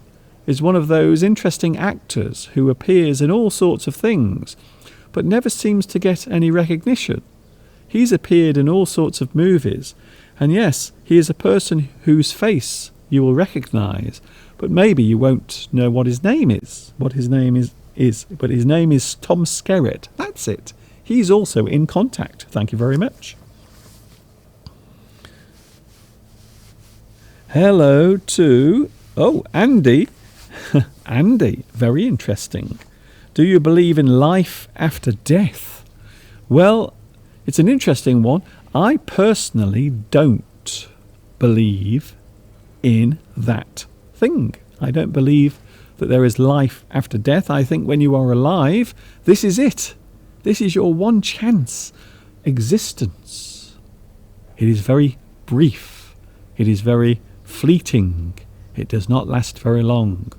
is one of those interesting actors who appears in all sorts of things, but never seems to get any recognition. He's appeared in all sorts of movies, and yes, he is a person whose face you will recognise, but maybe you won't know what his name is. But his name is Tom Skerritt. That's it. He's also in Contact. Thank you very much. Hello to, Andy. Andy, very interesting. Do you believe in life after death? Well, it's an interesting one. I personally don't believe in that thing. I don't believe that there is life after death. I think when you are alive, this is it. This is your one chance existence. It is very brief. It is very fleeting. It does not last very long.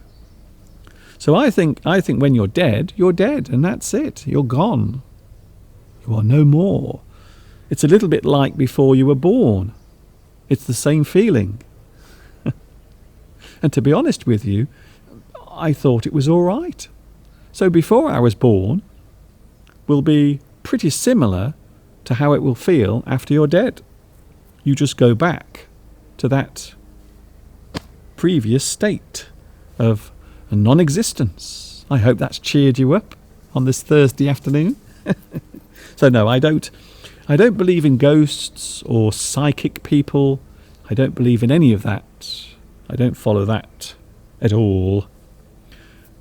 So I think when you're dead, and that's it. You're gone. You are no more. It's a little bit like before you were born. It's the same feeling. And to be honest with you, I thought it was all right. So before I was born will be pretty similar to how it will feel after you're dead. You just go back to that previous state of non-existence. I hope that's cheered you up on this Thursday afternoon. So no, I don't I don't believe in ghosts or psychic people. I don't believe in any of that. I don't follow that at all.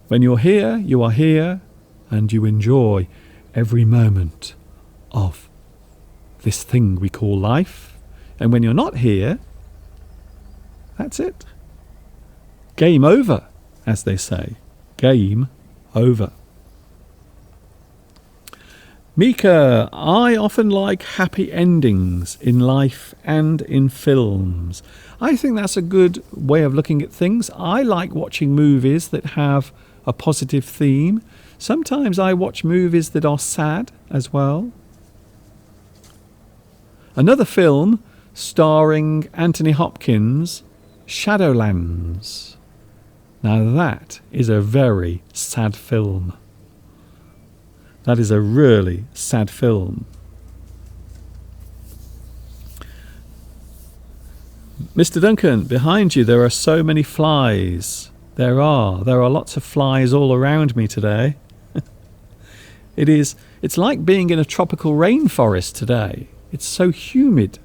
When you're here, you are here, and you enjoy every moment of this thing we call life. And when you're not here, that's it. Game over, as they say. Game over. Mika, I often like happy endings in life and in films. I think that's a good way of looking at things. I like watching movies that have a positive theme. Sometimes I watch movies that are sad as well. Another film starring Anthony Hopkins, Shadowlands. Now that is a very sad film. That is a really sad film. Mr. Duncan, behind you there are so many flies. There are lots of flies all around me today. It's like being in a tropical rainforest today. It's so humid.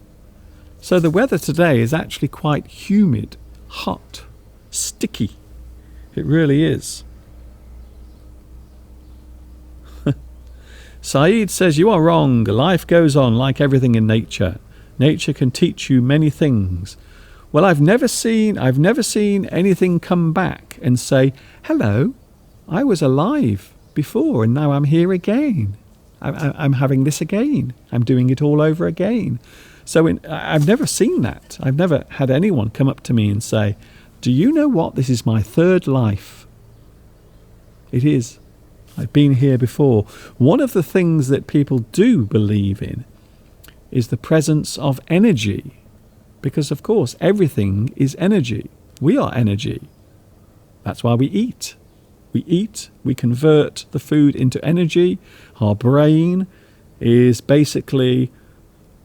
So the weather today is actually quite humid, hot, sticky. It really is. Saeed says, you are wrong. Life goes on like everything in nature. Nature can teach you many things. Well, I've never seen anything come back and say, hello, I was alive before and now I'm here again. I'm having this again. I'm doing it all over again. So I've never seen that. I've never had anyone come up to me and say, do you know what? This is my third life. It is. I've been here before. One of the things that people do believe in is the presence of energy. Because, of course, everything is energy. We are energy. That's why we eat. We eat, we convert the food into energy. Our brain is basically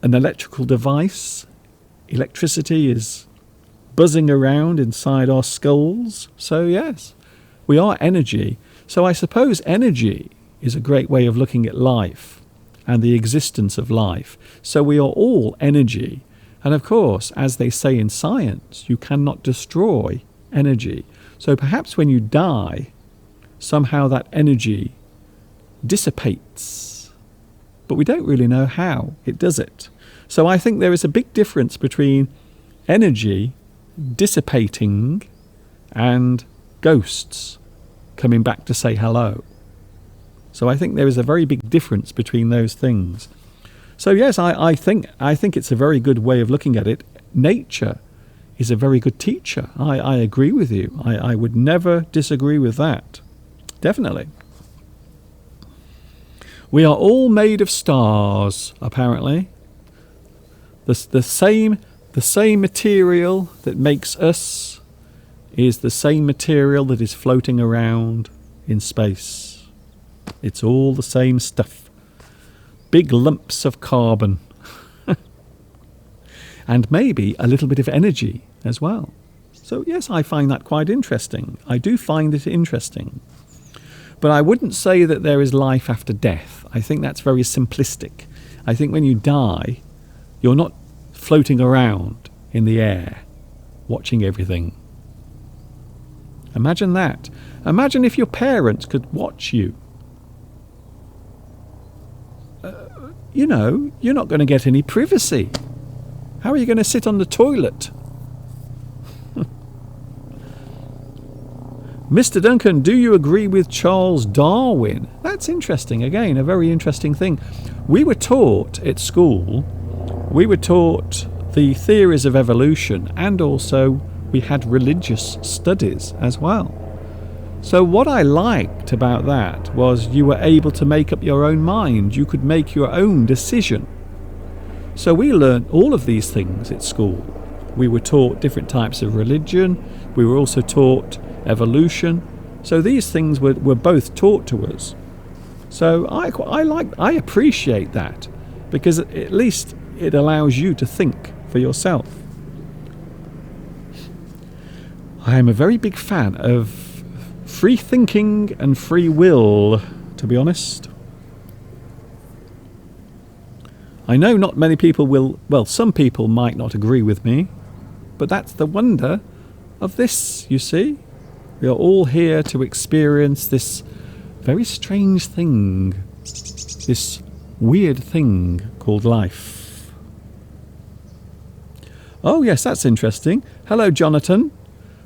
an electrical device. Electricity is buzzing around inside our skulls. So, yes, we are energy. So I suppose energy is a great way of looking at life and the existence of life. So we are all energy. And of course, as they say in science, you cannot destroy energy. So perhaps when you die, somehow that energy dissipates. But we don't really know how it does it. So I think there is a big difference between energy dissipating and ghosts coming back to say hello. So I think there is a very big difference between those things. So yes, I think it's a very good way of looking at it. Nature is a very good teacher. I agree with you. I would never disagree with that. Definitely. We are all made of stars, apparently. The same material that makes us is the same material that is floating around in space. It's all the same stuff. Big lumps of carbon. And maybe a little bit of energy as well. So yes, I find that quite interesting. I do find it interesting. But I wouldn't say that there is life after death. I think that's very simplistic. I think when you die, you're not floating around in the air, watching everything. Imagine that. Imagine if your parents could watch you. You're not going to get any privacy. How are you going to sit on the toilet? Mr. Duncan, do you agree with Charles Darwin? That's interesting. Again, a very interesting thing. We were taught at school, the theories of evolution, and also we had religious studies as well. So what I liked about that was you were able to make up your own mind. You could make your own decision. So we learned all of these things at school. We were taught different types of religion. We were also taught evolution. So these things were both taught to us. So I appreciate that, because at least it allows you to think for yourself. I am a very big fan of free thinking and free will, to be honest. I know not many people will, well, some people might not agree with me, but that's the wonder of this, you see. We are all here to experience this very strange thing, this weird thing called life. Oh, yes, that's interesting. Hello, Jonathan.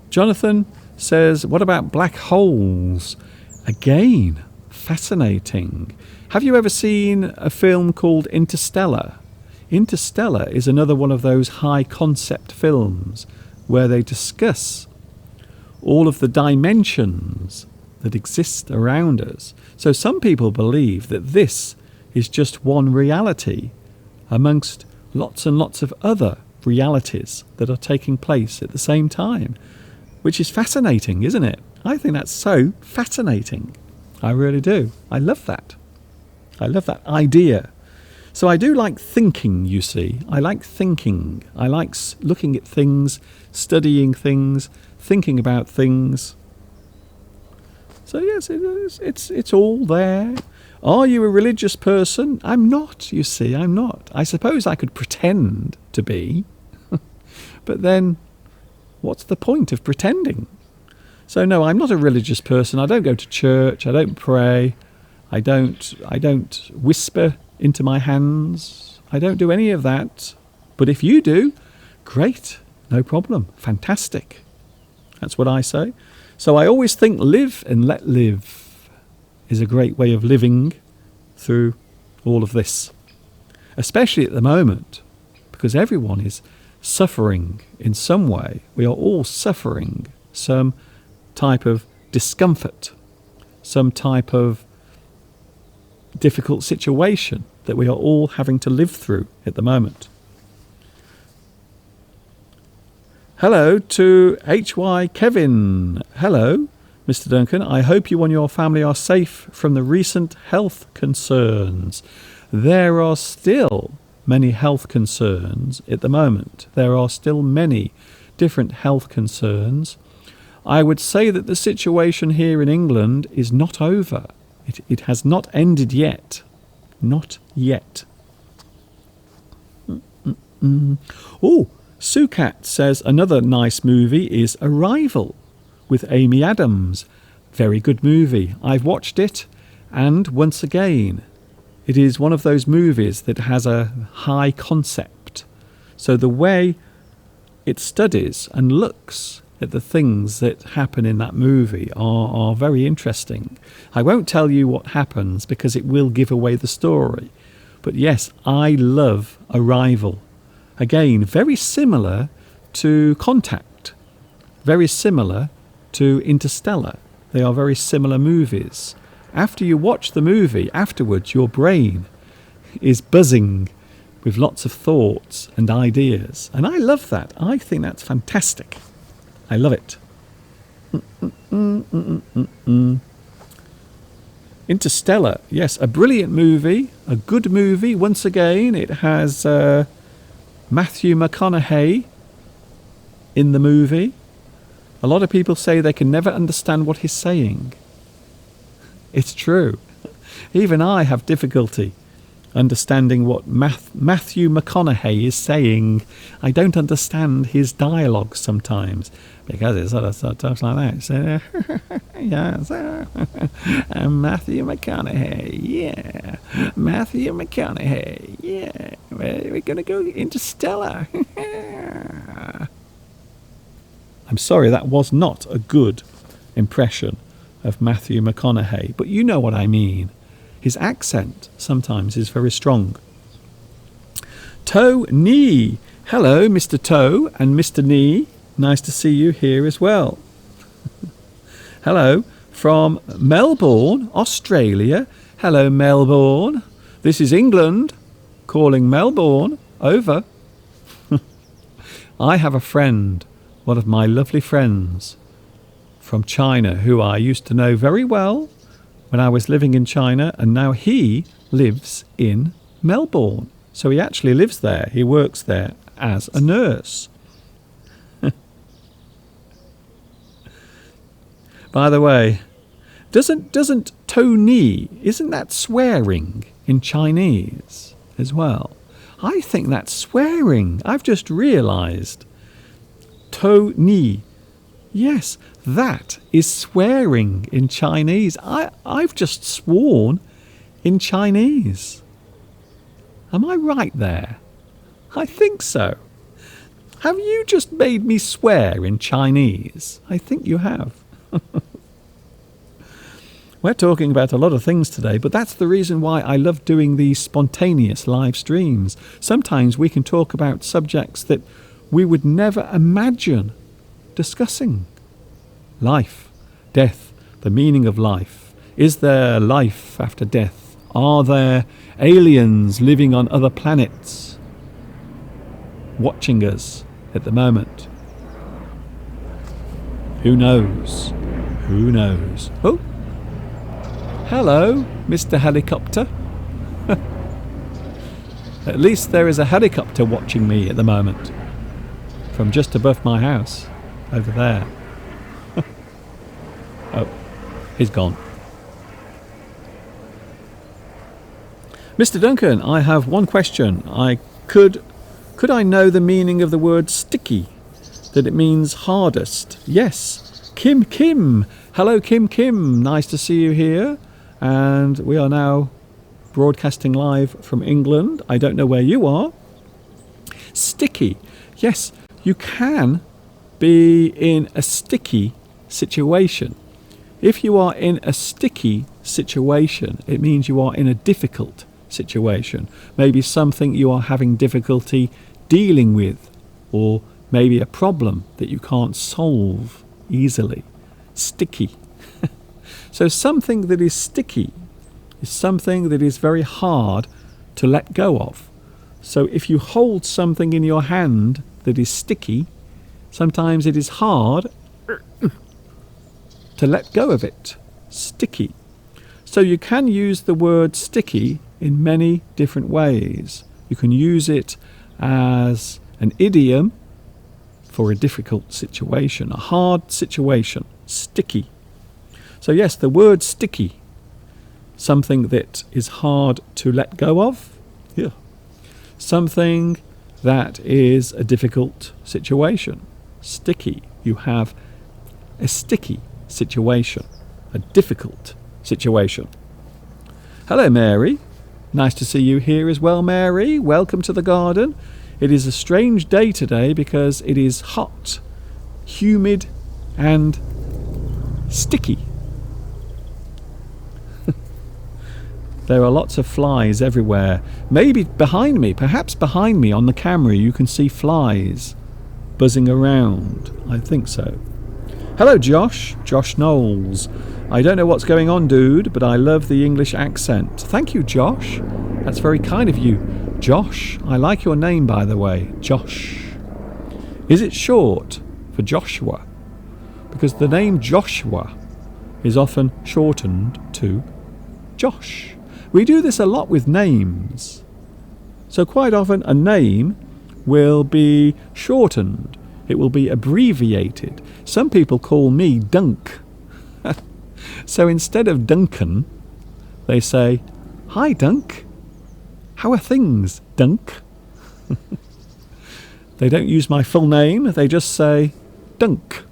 Jonathan says, what about black holes? Again, fascinating. Have you ever seen a film called Interstellar? Interstellar is another one of those high concept films where they discuss all of the dimensions that exist around us. So some people believe that this is just one reality amongst lots and lots of other realities that are taking place at the same time, which is fascinating, isn't it? I think that's so fascinating. I really do. I love that. I love that idea. So I do like thinking, you see. I like thinking. I like looking at things, studying things, thinking about things. So yes, it's all there. Are you a religious person? I'm not, you see, I'm not. I suppose I could pretend to be, but then what's the point of pretending? So no, I'm not a religious person. I don't go to church. I don't pray. I don't whisper into my hands. I don't do any of that. But if you do, great, no problem, fantastic. That's what I say. So I always think live and let live is a great way of living through all of this, especially at the moment, because everyone is suffering in some way. We are all suffering some type of discomfort, some type of difficult situation that we are all having to live through at the moment. Hello to HY Kevin. Hello, Mr. Duncan. I hope you and your family are safe from the recent health concerns. There are still many health concerns at the moment. There are still many different health concerns. I would say that the situation here in England is not over. It has not ended yet. Not yet. Oh, Sukat says another nice movie is Arrival with Amy Adams. Very good movie. I've watched it, and once again, it is one of those movies that has a high concept. So the way it studies and looks at the things that happen in that movie are very interesting. I won't tell you what happens because it will give away the story. But yes, I love Arrival. Again, very similar to Contact, very similar to Interstellar. They are very similar movies. After you watch the movie, afterwards your brain is buzzing with lots of thoughts and ideas. And I love that. I think that's fantastic. I love it. Interstellar, yes, a brilliant movie, a good movie. Once again, it has Matthew McConaughey in the movie. A lot of people say they can never understand what he's saying. It's true. Even I have difficulty understanding what Matthew McConaughey is saying. I don't understand his dialogue sometimes because it sort of talks like that. So, yes, Matthew McConaughey, yeah, Matthew McConaughey, yeah. We're going to go Interstellar. I'm sorry, that was not a good impression of Matthew McConaughey, but you know what I mean. His accent sometimes is very strong. Toe Knee. Hello, Mr. Toe and Mr. Knee. Nice to see you here as well. Hello from Melbourne, Australia. Hello, Melbourne. This is England calling Melbourne. Over. I have a friend, one of my lovely friends from China, who I used to know very well when I was living in China, and now he lives in Melbourne. So he actually lives there. He works there as a nurse. By the way, doesn't Tony, isn't that swearing in Chinese as well? I think that's swearing. I've just realised. To ni. Yes, that is swearing in Chinese. I've just sworn in Chinese. Am I right there? I think so. Have you just made me swear in Chinese? I think you have. We're talking about a lot of things today, but that's the reason why I love doing these spontaneous live streams. Sometimes we can talk about subjects that we would never imagine discussing. Life, death, the meaning of life. Is there life after death? Are there aliens living on other planets watching us at the moment? Who knows? Who knows? Oh, hello, Mr. Helicopter. At least there is a helicopter watching me at the moment from just above my house over there. Oh, he's gone. Mr. Duncan, I have one question. Could I know the meaning of the word sticky? That it means hardest? Yes. Kim. Hello, Kim. Nice to see you here. And we are now broadcasting live from England. I don't know where you are. Sticky. Yes, you can be in a sticky situation. If you are in a sticky situation, it means you are in a difficult situation. Maybe something you are having difficulty dealing with, or maybe a problem that you can't solve easily. Sticky. So something that is sticky is something that is very hard to let go of. So if you hold something in your hand that is sticky, sometimes it is hard to let go of it. Sticky. So you can use the word sticky in many different ways. You can use it as an idiom for a difficult situation, a hard situation. Sticky. So yes, the word sticky, something that is hard to let go of. Yeah. Something that is a difficult situation. Sticky. You have a sticky situation, a difficult situation. Hello, Mary. Nice to see you here as well, Mary. Welcome to the garden. It is a strange day today because it is hot, humid, and sticky. There are lots of flies everywhere. Maybe behind me, perhaps behind me on the camera, you can see flies buzzing around. I think so. Hello, Josh Knowles. I don't know what's going on, dude, but I love the English accent. Thank you, Josh. That's very kind of you. Josh, I like your name, by the way. Josh. Is it short for Joshua? Because the name Joshua is often shortened to Josh. We do this a lot with names. So quite often a name will be shortened. It will be abbreviated. Some people call me Dunk. So instead of Duncan, they say, "Hi, Dunk. How are things, Dunk?" They don't use my full name. They just say, Dunk.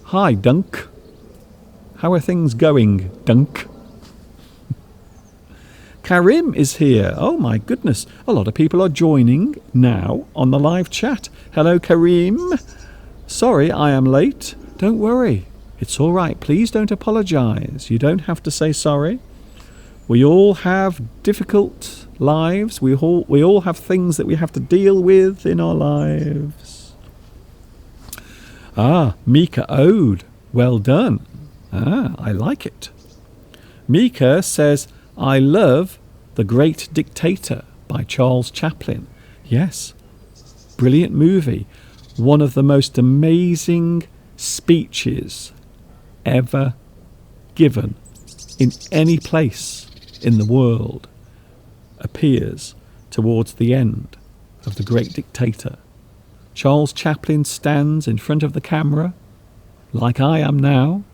"Hi, Dunk. How are things going, Dunk?" Karim is here. Oh my goodness. A lot of people are joining now on the live chat. Hello, Karim. Sorry I am late. Don't worry. It's all right. Please don't apologize. You don't have to say sorry. We all have difficult lives. We all have things that we have to deal with in our lives. Ah, Mika Ode. Well done. Ah, I like it. Mika says, I love The Great Dictator by Charles Chaplin. Yes, brilliant movie. One of the most amazing speeches ever given in any place in the world appears towards the end of The Great Dictator. Charles Chaplin stands in front of the camera, like I am now,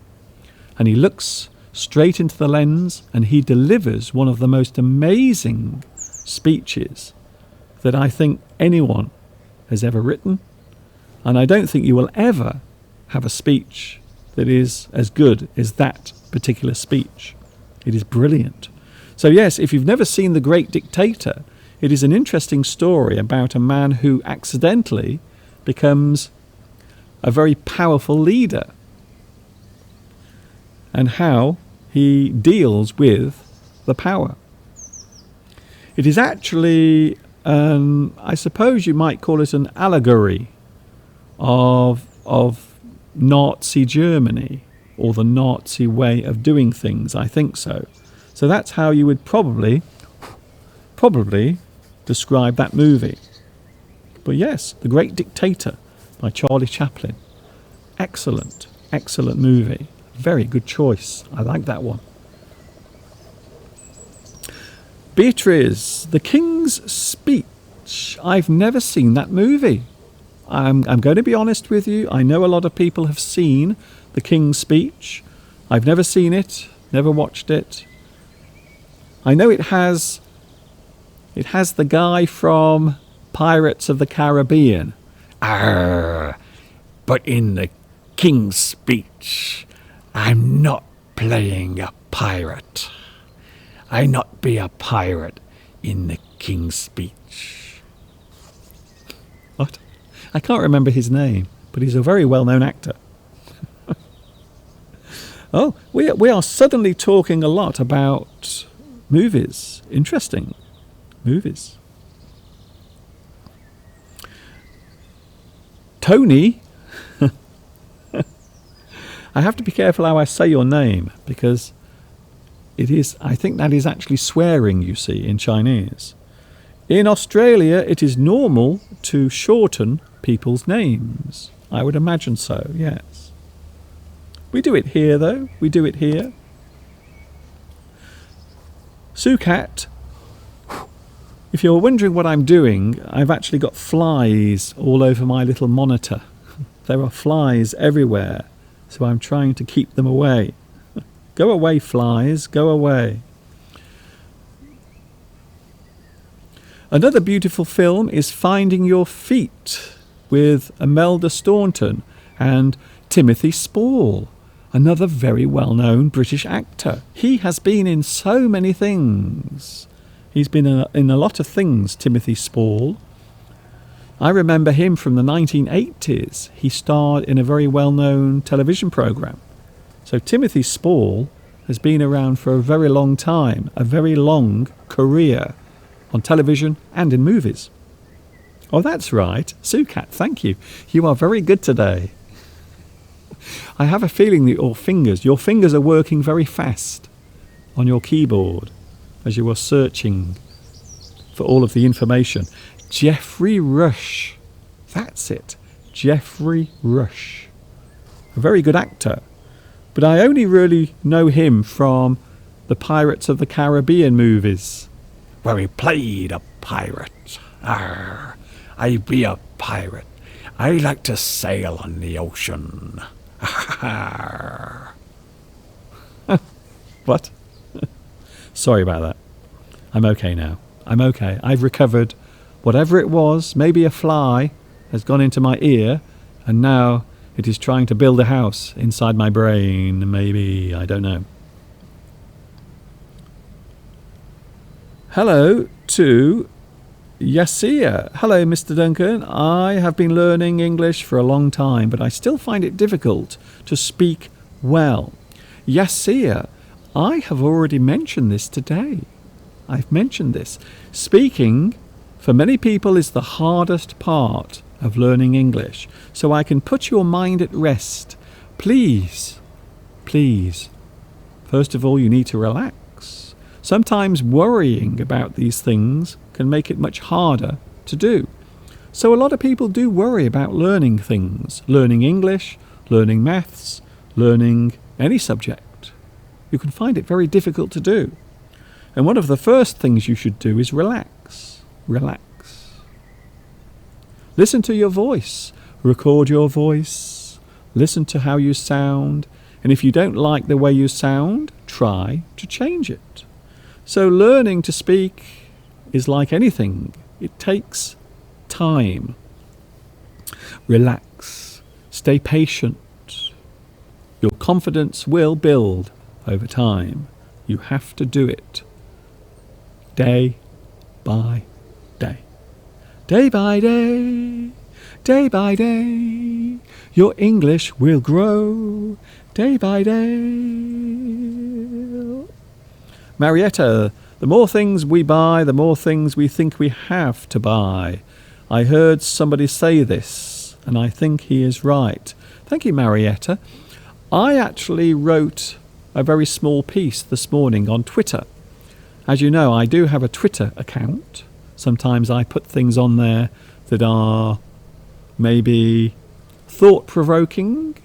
and he looks straight into the lens and he delivers one of the most amazing speeches that I think anyone has ever written, and I don't think you will ever have a speech that is as good as that particular speech. It is brilliant. So yes, if you've never seen The Great Dictator, it is an interesting story about a man who accidentally becomes a very powerful leader, and how he deals with the power. It is actually, I suppose you might call it an allegory of Nazi Germany, or the Nazi way of doing things. I think so. So that's how you would probably describe that movie. But yes, The Great Dictator by Charlie Chaplin. Excellent, excellent movie. Very good choice. I like that one. Beatrice, The King's Speech. I've never seen that movie. I'm going to be honest with you. I know a lot of people have seen The King's Speech. I've never seen it, never watched it. I know it has the guy from Pirates of the Caribbean. Arr, but in The King's Speech, I'm not playing a pirate. I not be a pirate in The King's Speech. What? I can't remember his name, but he's a very well-known actor. Oh, we are suddenly talking a lot about movies. Interesting. Movies. Tony. I have to be careful how I say your name, because I think that is actually swearing, you see, in Chinese. In Australia, it is normal to shorten people's names. I would imagine so, yes. We do it here, though. We do it here. Sukat, if you're wondering what I'm doing, I've actually got flies all over my little monitor. There are flies everywhere, so I'm trying to keep them away. Go away, flies, go away. Another beautiful film is Finding Your Feet with Imelda Staunton and Timothy Spall, another very well-known British actor. He has been in so many things. He's been in a lot of things, Timothy Spall. I remember him from the 1980s. He starred in a very well-known television programme. So Timothy Spall has been around for a very long time, a very long career on television and in movies. Oh, that's right. Sukat, thank you. You are very good today. I have a feeling that your fingers are working very fast on your keyboard as you are searching for all of the information. Geoffrey Rush. That's it. Geoffrey Rush. A very good actor. But I only really know him from the Pirates of the Caribbean movies, where he played a pirate. Arr, I be a pirate. I like to sail on the ocean. What? Sorry about that. I'm okay now. I'm okay. I've recovered. Whatever it was, maybe a fly has gone into my ear, and now it is trying to build a house inside my brain. Maybe, I don't know. Hello to Yasia. Hello, Mr. Duncan. I have been learning English for a long time, but I still find it difficult to speak well. Yasia, I have already mentioned this today. I've mentioned this. Speaking, for many people, is the hardest part of learning English. So I can put your mind at rest. Please, please. First of all, you need to relax. Sometimes worrying about these things can make it much harder to do. So a lot of people do worry about learning things, learning English, learning maths, learning any subject. You can find it very difficult to do. And one of the first things you should do is relax. Relax. Listen to your voice. Record your voice. Listen to how you sound. And if you don't like the way you sound, try to change it. So learning to speak is like anything. It takes time. Relax. Stay patient. Your confidence will build over time. You have to do it day by day. Day by day, day by day, your English will grow day by day. Marietta, the more things we buy, the more things we think we have to buy. I heard somebody say this, and I think he is right. Thank you, Marietta. I actually wrote a very small piece this morning on Twitter. As you know, I do have a Twitter account. Sometimes I put things on there that are maybe thought-provoking.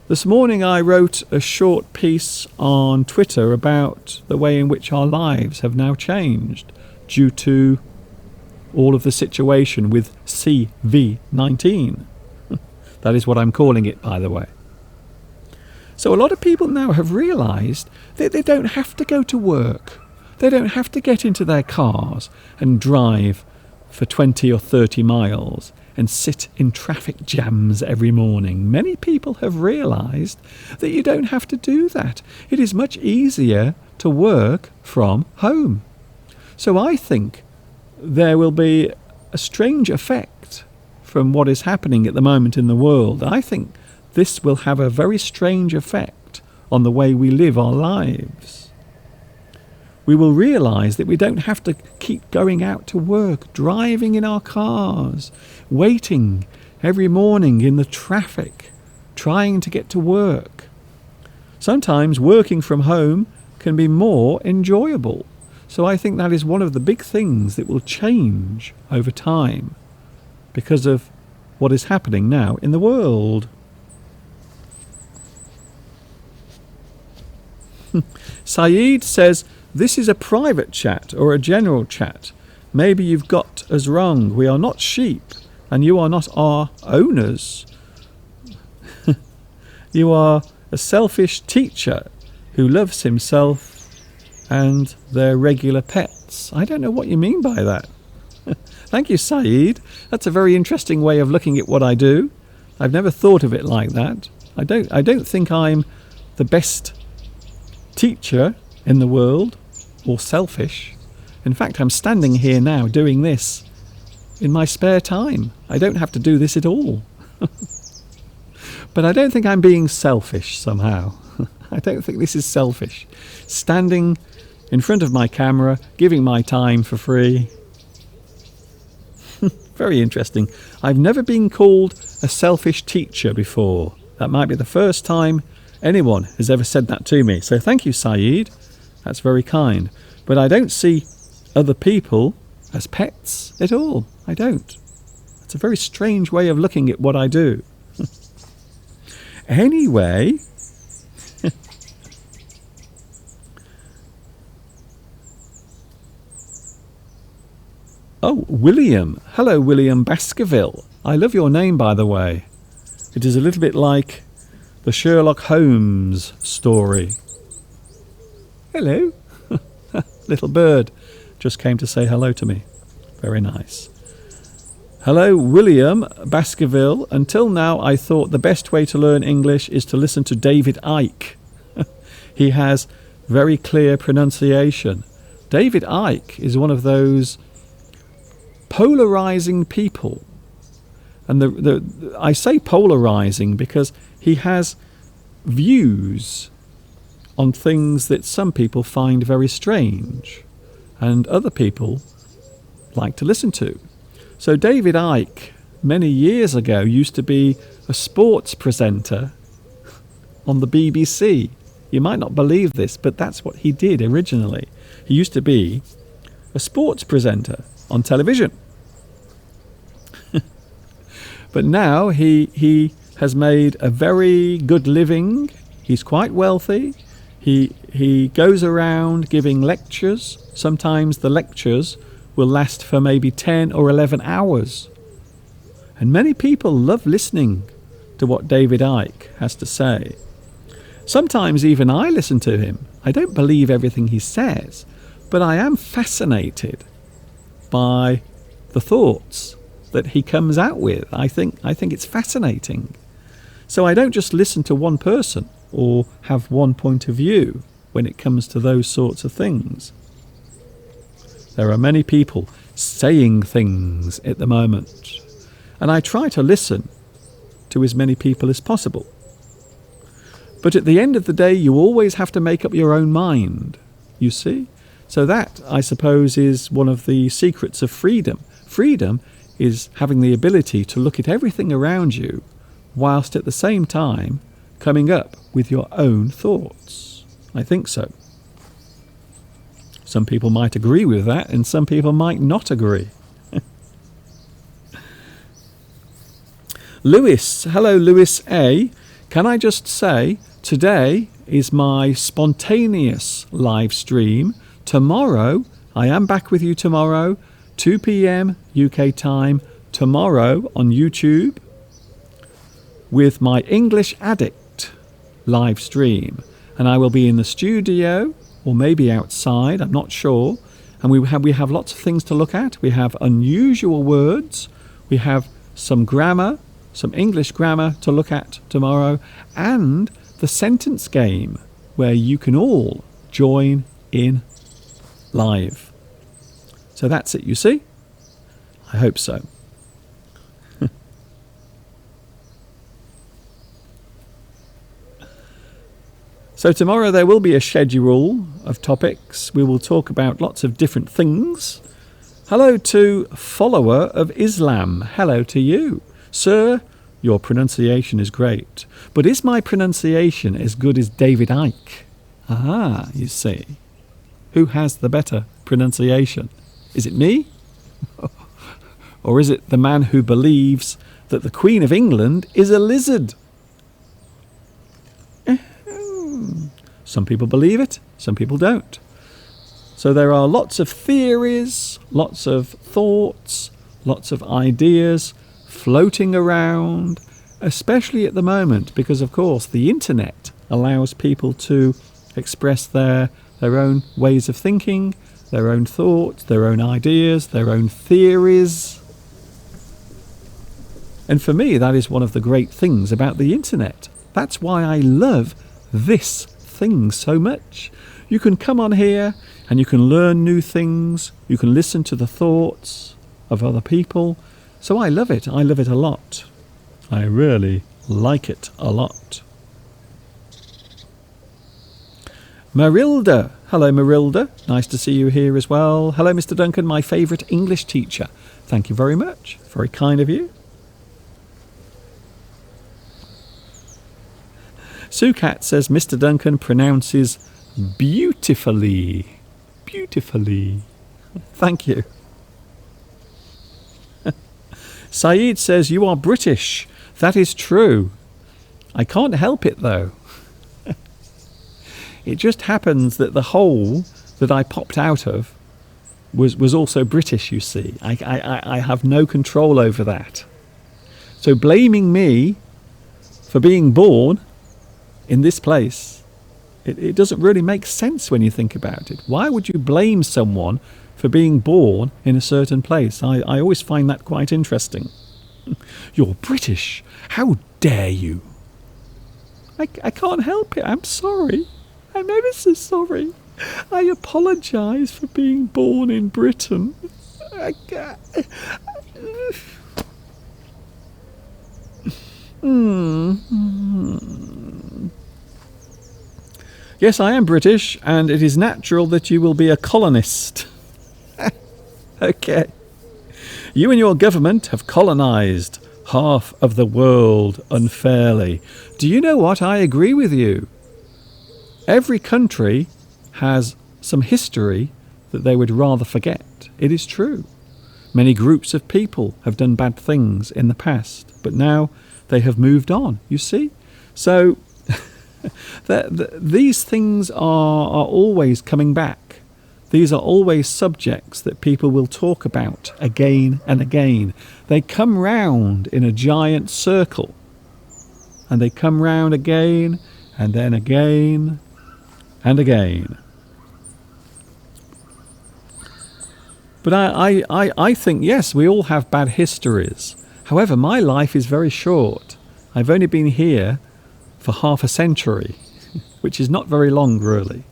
This morning I wrote a short piece on Twitter about the way in which our lives have now changed due to all of the situation with CV-19. That is what I'm calling it, by the way. So a lot of people now have realised that they don't have to go to work. They don't have to get into their cars and drive for 20 or 30 miles and sit in traffic jams every morning. Many people have realised that you don't have to do that. It is much easier to work from home. So I think there will be a strange effect from what is happening at the moment in the world. I think this will have a very strange effect on the way we live our lives. We will realise that we don't have to keep going out to work, driving in our cars, waiting every morning in the traffic, trying to get to work. Sometimes working from home can be more enjoyable. So I think that is one of the big things that will change over time because of what is happening now in the world. Saeed says, this is a private chat or a general chat. Maybe you've got us wrong. We are not sheep and you are not our owners. You are a selfish teacher who loves himself and their regular pets. I don't know what you mean by that. Thank you, Saeed. That's a very interesting way of looking at what I do. I've never thought of it like that. I don't think I'm the best teacher in the world or selfish. In fact, I'm standing here now doing this in my spare time. I don't have to do this at all. But I don't think I'm being selfish somehow. I don't think this is selfish. Standing in front of my camera, giving my time for free. Very interesting. I've never been called a selfish teacher before. That might be the first time anyone has ever said that to me. So thank you, Saeed. That's very kind. But I don't see other people as pets at all. I don't. It's a very strange way of looking at what I do. Anyway, oh, William. Hello, William Baskerville. I love your name, by the way. It is a little bit like the Sherlock Holmes story. Hello. Little bird just came to say hello to me. Very nice. Hello, William Baskerville. Until now, I thought the best way to learn English is to listen to David Icke. He has very clear pronunciation. David Icke is one of those polarizing people. And I say polarizing because he has views on things that some people find very strange and other people like to listen to. So David Icke, many years ago, used to be a sports presenter on the BBC. You might not believe this, but that's what he did originally. He used to be a sports presenter on television. But now he has made a very good living. He's quite wealthy. He goes around giving lectures. Sometimes the lectures will last for maybe 10 or 11 hours. And many people love listening to what David Icke has to say. Sometimes even I listen to him. I don't believe everything he says, but I am fascinated by the thoughts that he comes out with. I think it's fascinating. So I don't just listen to one person or have one point of view when it comes to those sorts of things. There are many people saying things at the moment, and I try to listen to as many people as possible. But at the end of the day, you always have to make up your own mind, you see? So that, I suppose, is one of the secrets of freedom. Freedom is having the ability to look at everything around you whilst at the same time coming up with your own thoughts. I think so. Some people might agree with that, and some people might not agree. Lewis, hello Lewis A. Can I just say, today is my spontaneous live stream. Tomorrow, I am back with you tomorrow, 2 p.m. UK time, tomorrow on YouTube, with my English Addict live stream. And I will be in the studio, or maybe outside, I'm not sure. And we have lots of things to look at. We have unusual words. We have some grammar, some English grammar to look at tomorrow, and the sentence game, where you can all join in live. So that's it, you see? I hope so. So tomorrow there will be a schedule of topics. We will talk about lots of different things. Hello to follower of Islam. Hello to you. Sir, your pronunciation is great. But is my pronunciation as good as David Icke? Ah, you see. Who has the better pronunciation? Is it me? Or is it the man who believes that the Queen of England is a lizard? Some people believe it, some people don't. So there are lots of theories, lots of thoughts, lots of ideas floating around, especially at the moment, because of course the internet allows people to express their own ways of thinking, their own thoughts, their own ideas, their own theories. And for me, that is one of the great things about the internet. That's why I love this thing so much. You can come on here and you can learn new things. You can listen to the thoughts of other people. So I love it. I love it a lot. I really like it a lot. Marilda. Hello, Marilda. Nice to see you here as well. Hello, Mr. Duncan, my favourite English teacher. Thank you very much. Very kind of you. Sukat says Mr. Duncan pronounces beautifully. Beautifully. Thank you. Saeed says you are British. That is true. I can't help it though. It just happens that the hole that I popped out of was also British, you see. I have no control over that. So blaming me for being born in this place, it doesn't really make sense when you think about it. Why would you blame someone for being born in a certain place? I always find that quite interesting. You're British. How dare you? I can't help it. I'm sorry. I'm ever so sorry. I apologise for being born in Britain. Yes, I am British, and it is natural that you will be a colonist. Okay. You and your government have colonised half of the world unfairly. Do you know what? I agree with you. Every country has some history that they would rather forget. It is true. Many groups of people have done bad things in the past, but now they have moved on, you see? So these things are always coming back. These are always subjects that people will talk about again and again. They come round in a giant circle, and they come round again and then again and again. But I think, yes, we all have bad histories. However, my life is very short. I've only been here for half a century, which is not very long, really.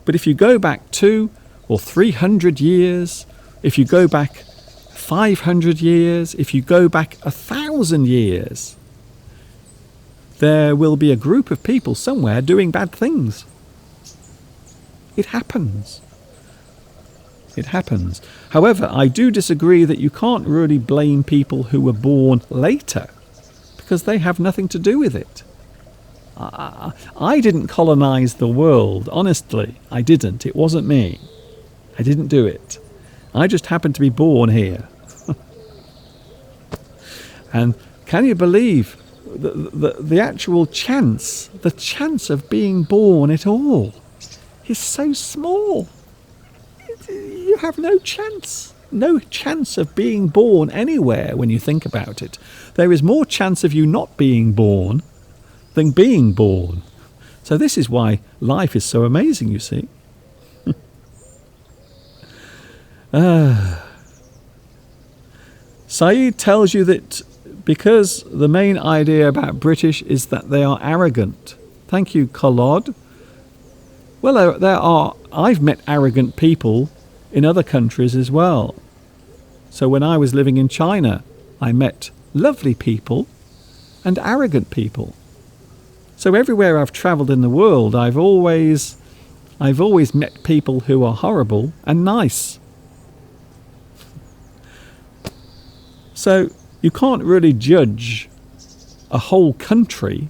But if you go back 200 or 300 years, if you go back 500 years, if you go back 1,000 years, there will be a group of people somewhere doing bad things. It happens. It happens. However, I do disagree that you can't really blame people who were born later, because they have nothing to do with it. I didn't colonize the world, honestly. I didn't. It wasn't me. I didn't do it. I just happened to be born here. And can you believe the actual chance, the chance of being born at all is so small. You have no chance of being born anywhere when you think about it. There is more chance of you not being born than being born. So this is why life is so amazing, you see. Saeed tells you that because the main idea about British is that they are arrogant. Thank you, Collod. Well, I've met arrogant people in other countries as well. So when I was living in China, I met lovely people and arrogant people. So everywhere I've travelled in the world, I've always met people who are horrible and nice. So you can't really judge a whole country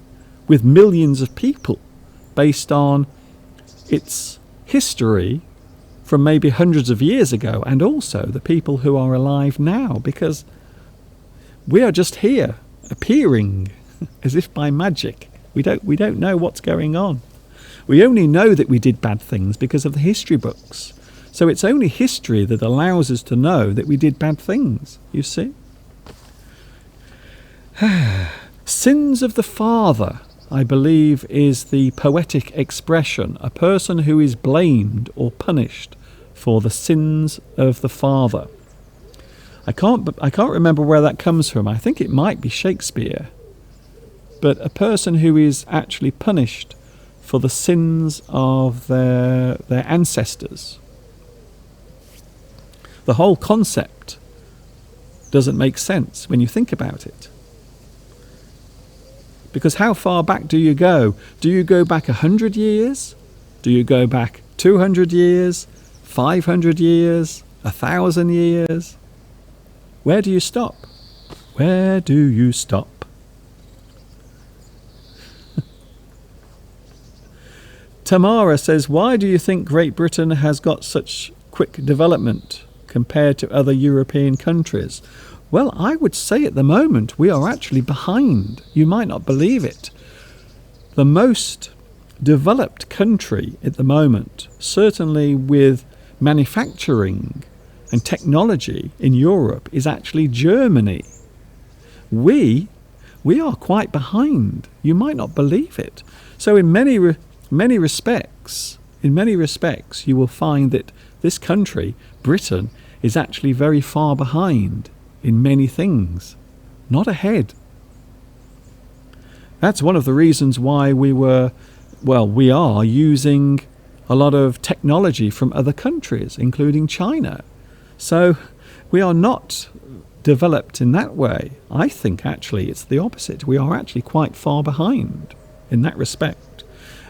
with millions of people based on its history from maybe hundreds of years ago, and also the people who are alive now, because we are just here appearing as if by magic. We don't know what's going on. We only know that we did bad things because of the history books. So it's only history that allows us to know that we did bad things, you see. Sins of the father, I believe, is the poetic expression, a person who is blamed or punished for the sins of the father. I can't remember where that comes from. I think it might be Shakespeare. But a person who is actually punished for the sins of their ancestors. The whole concept doesn't make sense when you think about it. Because how far back do you go? Do you go back 100 years? Do you go back 200 years? 500 years? 1,000 years? Where do you stop? Where do you stop? Tamara says, why do you think Great Britain has got such quick development compared to other European countries? Well, I would say at the moment we are actually behind. You might not believe it. The most developed country at the moment, certainly with manufacturing and technology in Europe, is actually Germany. We are quite behind. You might not believe it. So in many respects, you will find that this country, Britain, is actually very far behind in many things, not ahead. That's one of the reasons why we are using a lot of technology from other countries, including China. So we are not developed in that way. I think actually it's the opposite. We are actually quite far behind in that respect.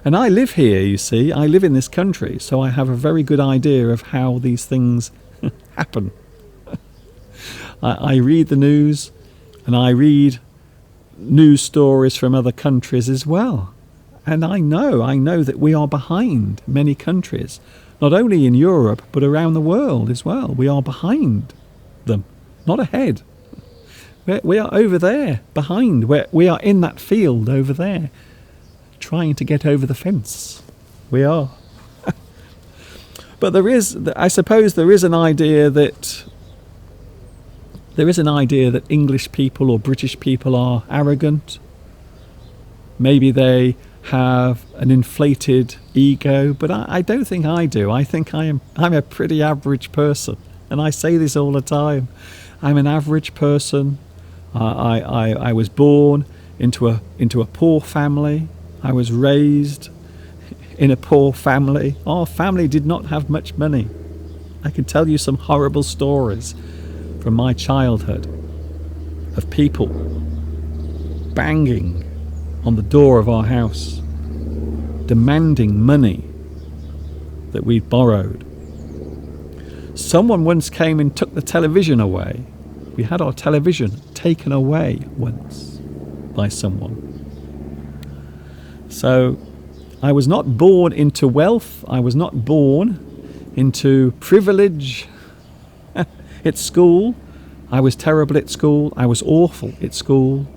And I live here, you see. I live in this country, so I have a very good idea of how these things happen. I read the news, and I read news stories from other countries as well. And I know that we are behind many countries, not only in Europe, but around the world as well. We are behind them, not ahead. We are over there, behind. We are in that field over there, trying to get over the fence. We are. But I suppose there is an idea that English people or British people are arrogant. Maybe they have an inflated ego, but I don't think I do. I think I'm a pretty average person. And I say this all the time. I'm an average person. I was born into a poor family. I was raised in a poor family. Our family did not have much money. I can tell you some horrible stories from my childhood of people banging on the door of our house, demanding money that we'd borrowed. Someone once came and took the television away. We had our television taken away once by someone. So I was not born into wealth. I was not born into privilege. At school, I was terrible at school. I was awful at school.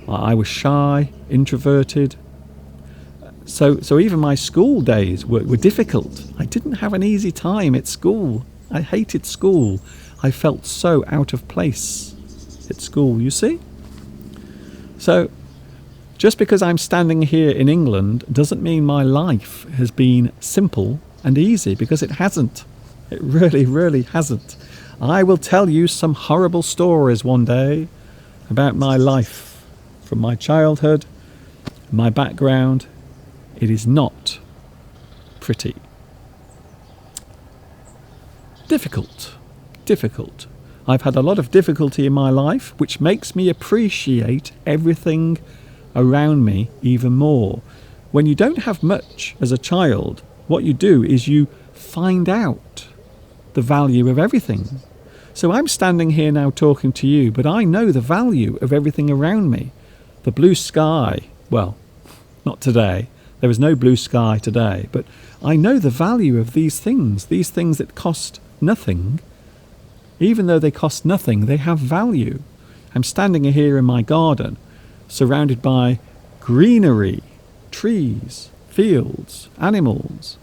I was shy, introverted. So even my school days were difficult. I didn't have an easy time at school. I hated school. I felt so out of place at school, you see? So just because I'm standing here in England doesn't mean my life has been simple and easy, because it hasn't. It really, really hasn't. I will tell you some horrible stories one day about my life, from my childhood, my background. It is not pretty. Difficult. I've had a lot of difficulty in my life, which makes me appreciate everything around me even more. When you don't have much as a child, what you do is you find out the value of everything. So I'm standing here now talking to you, but I know the value of everything around me. The blue sky, well, not today. There is no blue sky today, but I know the value of these things that cost nothing. Even though they cost nothing, they have value. I'm standing here in my garden, surrounded by greenery, trees, fields, animals.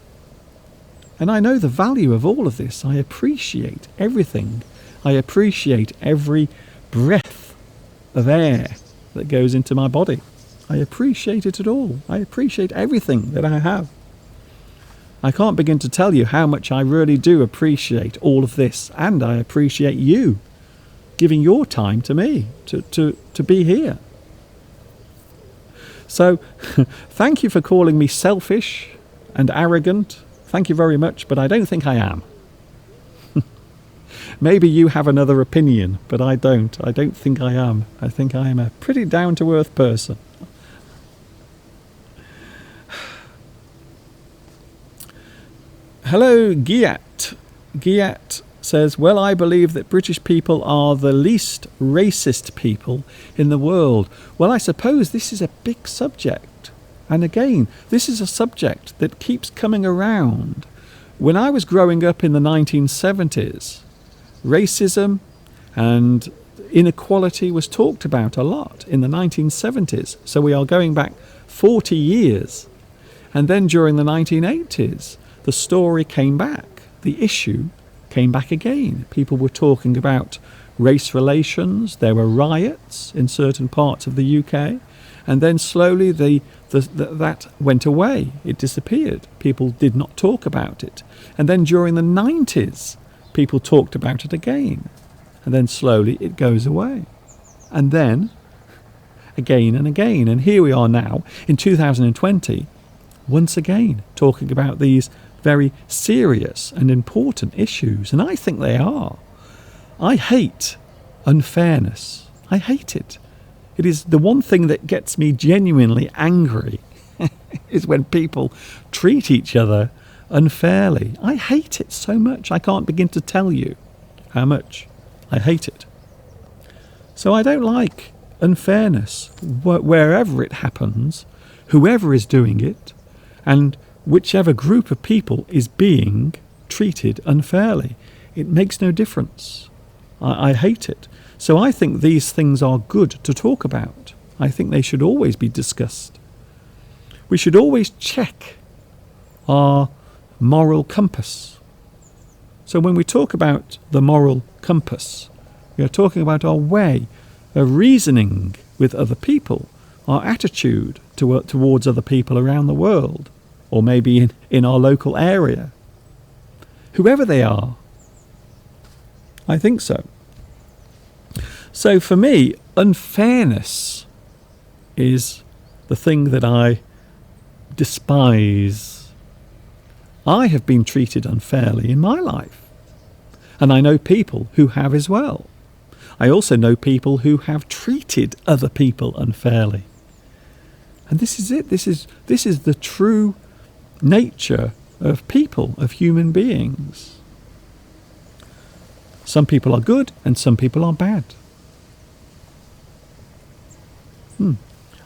And I know the value of all of this. I appreciate everything. I appreciate every breath of air that goes into my body. I appreciate it at all. I appreciate everything that I have. I can't begin to tell you how much I really do appreciate all of this, and I appreciate you giving your time to me to be here. So thank you for calling me selfish and arrogant. Thank you very much, but I don't think I am. Maybe you have another opinion, but I don't. I don't think I am. I think I am a pretty down-to-earth person. Hello, Giat. Giat says, well, I believe that British people are the least racist people in the world. Well, I suppose this is a big subject. And again, this is a subject that keeps coming around. When I was growing up in the 1970s, racism and inequality was talked about a lot in the 1970s. So we are going back 40 years. And then during the 1980s, the story came back. The issue came back again. People were talking about race relations. There were riots in certain parts of the UK. And then slowly that went away. It disappeared. People did not talk about it. And then during the 90s, people talked about it again. And then slowly it goes away. And then again and again. And here we are now in 2020, once again, talking about these very serious and important issues. And I think they are. I hate unfairness. I hate it. It is the one thing that gets me genuinely angry is when people treat each other unfairly. I hate it so much. I can't begin to tell you how much I hate it. So I don't like unfairness wherever it happens, whoever is doing it, and whichever group of people is being treated unfairly. It makes no difference. I hate it. So I think these things are good to talk about. I think they should always be discussed. We should always check our moral compass. So when we talk about the moral compass, we are talking about our way of reasoning with other people, our attitude towards other people around the world, or maybe in our local area. Whoever they are, I think so. So for me, unfairness is the thing that I despise. I have been treated unfairly in my life. And I know people who have as well. I also know people who have treated other people unfairly. And this is it. This is the true nature of people, of human beings. Some people are good and some people are bad.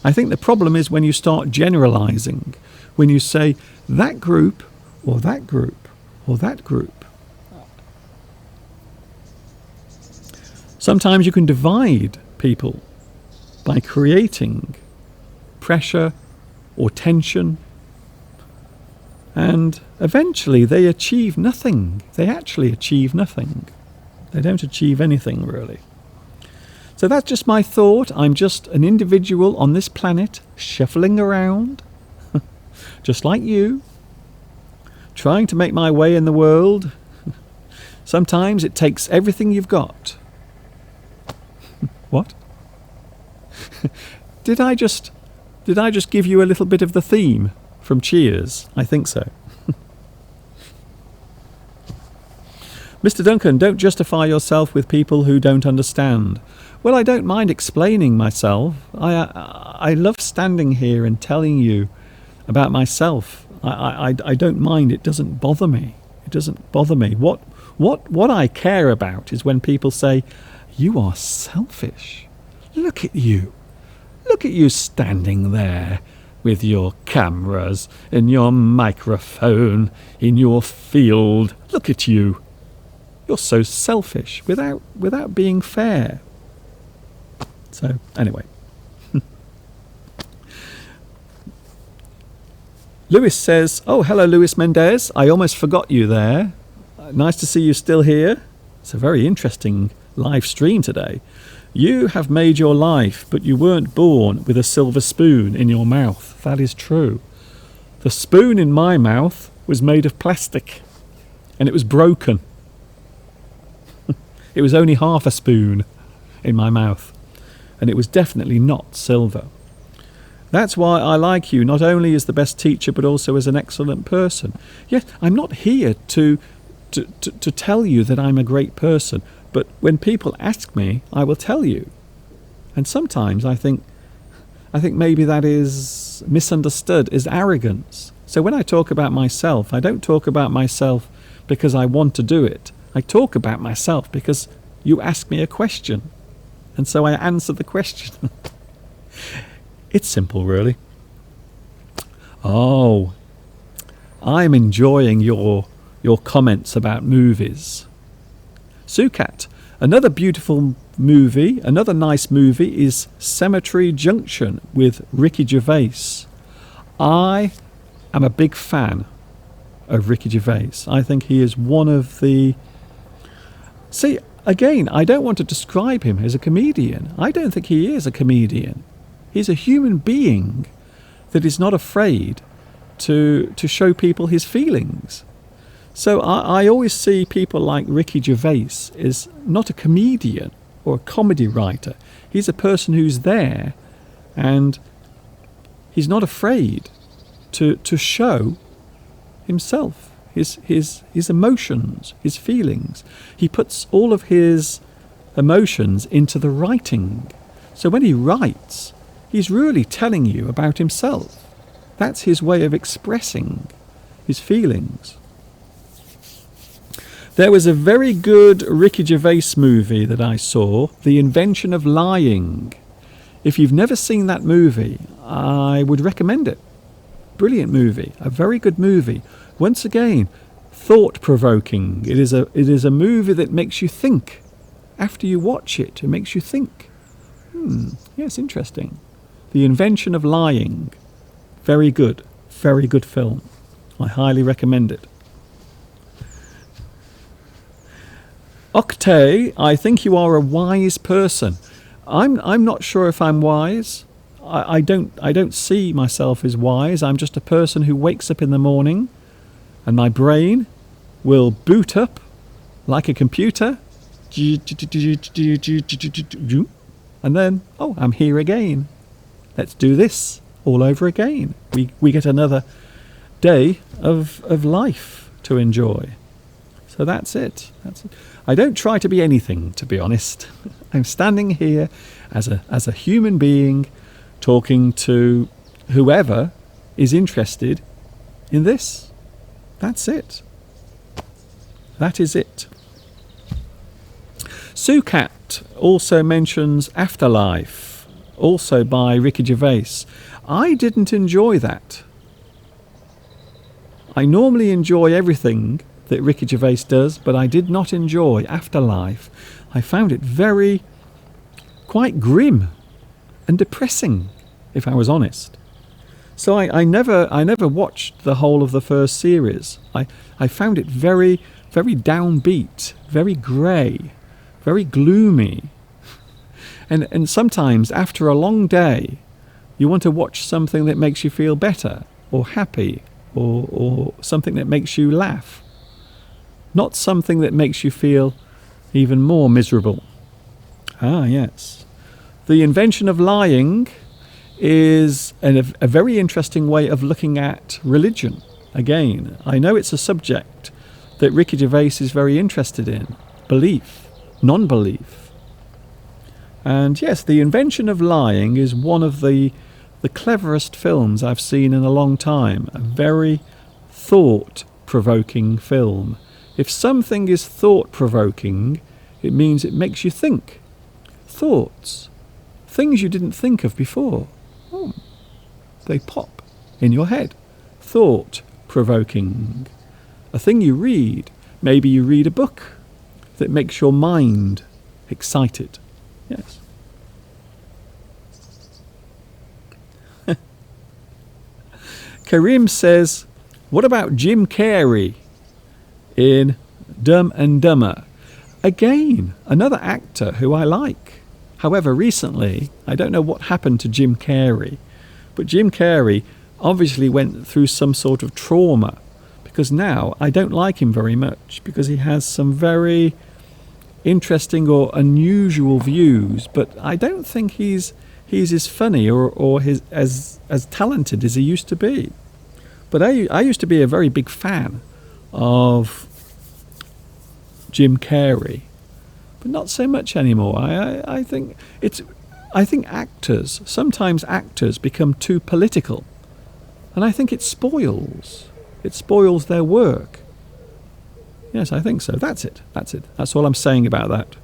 I think the problem is when you start generalizing, when you say that group or that group or that group. Sometimes you can divide people by creating pressure or tension, and eventually they achieve nothing. They actually achieve nothing. They don't achieve anything, really. So that's just my thought. I'm just an individual on this planet, shuffling around, just like you, trying to make my way in the world. Sometimes it takes everything you've got. What? Did I just give you a little bit of the theme from Cheers? I think so. Mr. Duncan, don't justify yourself with people who don't understand. Well, I don't mind explaining myself. I love standing here and telling you about myself. I don't mind. It doesn't bother me. It doesn't bother me. What I care about is when people say, "You are selfish. Look at you. Look at you standing there with your cameras and your microphone in your field. Look at you. You're so selfish without being fair." So, anyway. Lewis says, "Oh, hello, Luis Mendez. I almost forgot you there. Nice to see you still here. It's a very interesting live stream today. You have made your life, but you weren't born with a silver spoon in your mouth. That is true. The spoon in my mouth was made of plastic, and it was broken. It was only half a spoon in my mouth, and it was definitely not silver. That's why I like you, not only as the best teacher, but also as an excellent person. Yes, I'm not here to tell you that I'm a great person, but when people ask me, I will tell you. And sometimes I think maybe that is misunderstood as arrogance. So when I talk about myself, I don't talk about myself because I want to do it. I talk about myself because you ask me a question, and so I answer the question. It's simple, really. Oh, I'm enjoying your comments about movies. Sukat, another beautiful movie, another nice movie is Cemetery Junction with Ricky Gervais. I am a big fan of Ricky Gervais. I think he is one of the... See, again, I don't want to describe him as a comedian. I don't think he is a comedian. He's a human being that is not afraid to show people his feelings. So I always see people like Ricky Gervais as not a comedian or a comedy writer. He's a person who's there, and he's not afraid to show himself, his emotions, his feelings. He puts all of his emotions into the writing. So when he writes, he's really telling you about himself. That's his way of expressing his feelings. There was a very good Ricky Gervais movie that I saw, The Invention of Lying. If you've never seen that movie, I would recommend it. Brilliant movie, a very good movie. Once again, thought-provoking. It is a movie that makes you think. After you watch it, it makes you think. Yes, interesting. The Invention of Lying. Very good film. I highly recommend it. Octay, I think you are a wise person. I'm not sure if I'm wise. I don't see myself as wise. I'm just a person who wakes up in the morning, and my brain will boot up like a computer, And then, oh, I'm here again. Let's do this all over again. We get another day of life to enjoy. So that's it. I don't try to be anything, to be honest. I'm standing here as a human being talking to whoever is interested in this. That's it. That is it. Sukat also mentions Afterlife, also by Ricky Gervais. I didn't enjoy that. I normally enjoy everything that Ricky Gervais does, but I did not enjoy Afterlife. I found it quite grim and depressing, if I was honest. So I never watched the whole of the first series. I found it very, very downbeat, very grey, very gloomy. And sometimes after a long day, you want to watch something that makes you feel better or happy or something that makes you laugh. Not something that makes you feel even more miserable. Ah, yes. The Invention of Lying is a very interesting way of looking at religion. Again, I know it's a subject that Ricky Gervais is very interested in. Belief, non-belief. And yes, The Invention of Lying is one of the cleverest films I've seen in a long time. A very thought-provoking film. If something is thought-provoking, it means it makes you think. Thoughts. Things you didn't think of before. Oh, they pop in your head. Thought-provoking. A thing you read. Maybe you read a book that makes your mind excited. Yes. Karim says, what about Jim Carrey in Dumb and Dumber? Again, another actor who I like. However, recently, I don't know what happened to Jim Carrey, but Jim Carrey obviously went through some sort of trauma, because now I don't like him very much, because he has some very interesting or unusual views, but I don't think he's as funny or as talented as he used to be. But I used to be a very big fan of Jim Carrey, but not so much anymore. I think sometimes actors become too political, and I think it spoils their work. Yes, I think so. That's it. That's all I'm saying about that.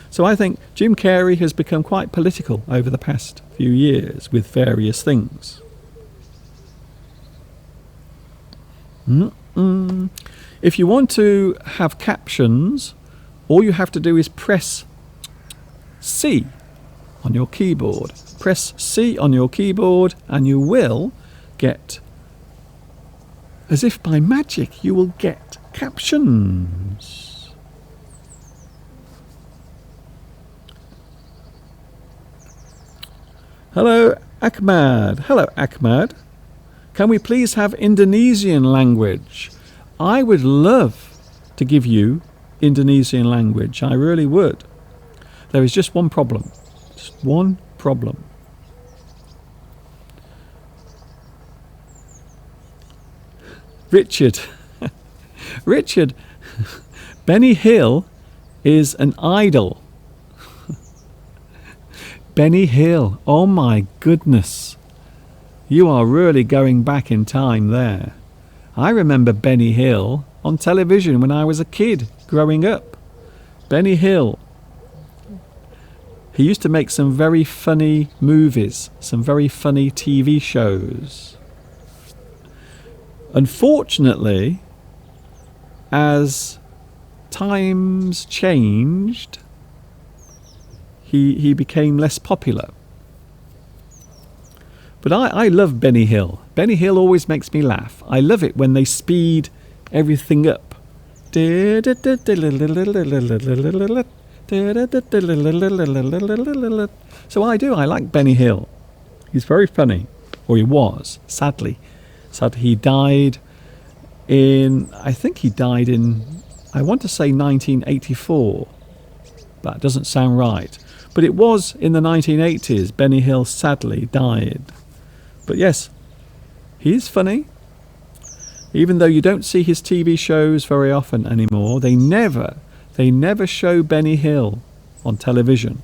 So I think Jim Carrey has become quite political over the past few years with various things. If you want to have captions, all you have to do is press C on your keyboard. Press C on your keyboard and you will get, as if by magic, you will get captions. Hello, Ahmad. Hello, Ahmad. Can we please have Indonesian language? I would love to give you Indonesian language. I really would. There is just one problem. Just one problem. Richard. Richard, Benny Hill is an idol. Benny Hill. Oh my goodness. You are really going back in time there. I remember Benny Hill on television when I was a kid growing up. Benny Hill. He used to make some very funny movies, some very funny TV shows. Unfortunately, as times changed, he became less popular. But I love Benny Hill. Benny Hill always makes me laugh. I love it when they speed everything up. So I do. I like Benny Hill. He's very funny. Or he was, sadly. Sadly, he died in, I want to say 1984. That doesn't sound right. But it was in the 1980s. Benny Hill sadly died. But yes, he is funny. Even though you don't see his TV shows very often anymore, they never show Benny Hill on television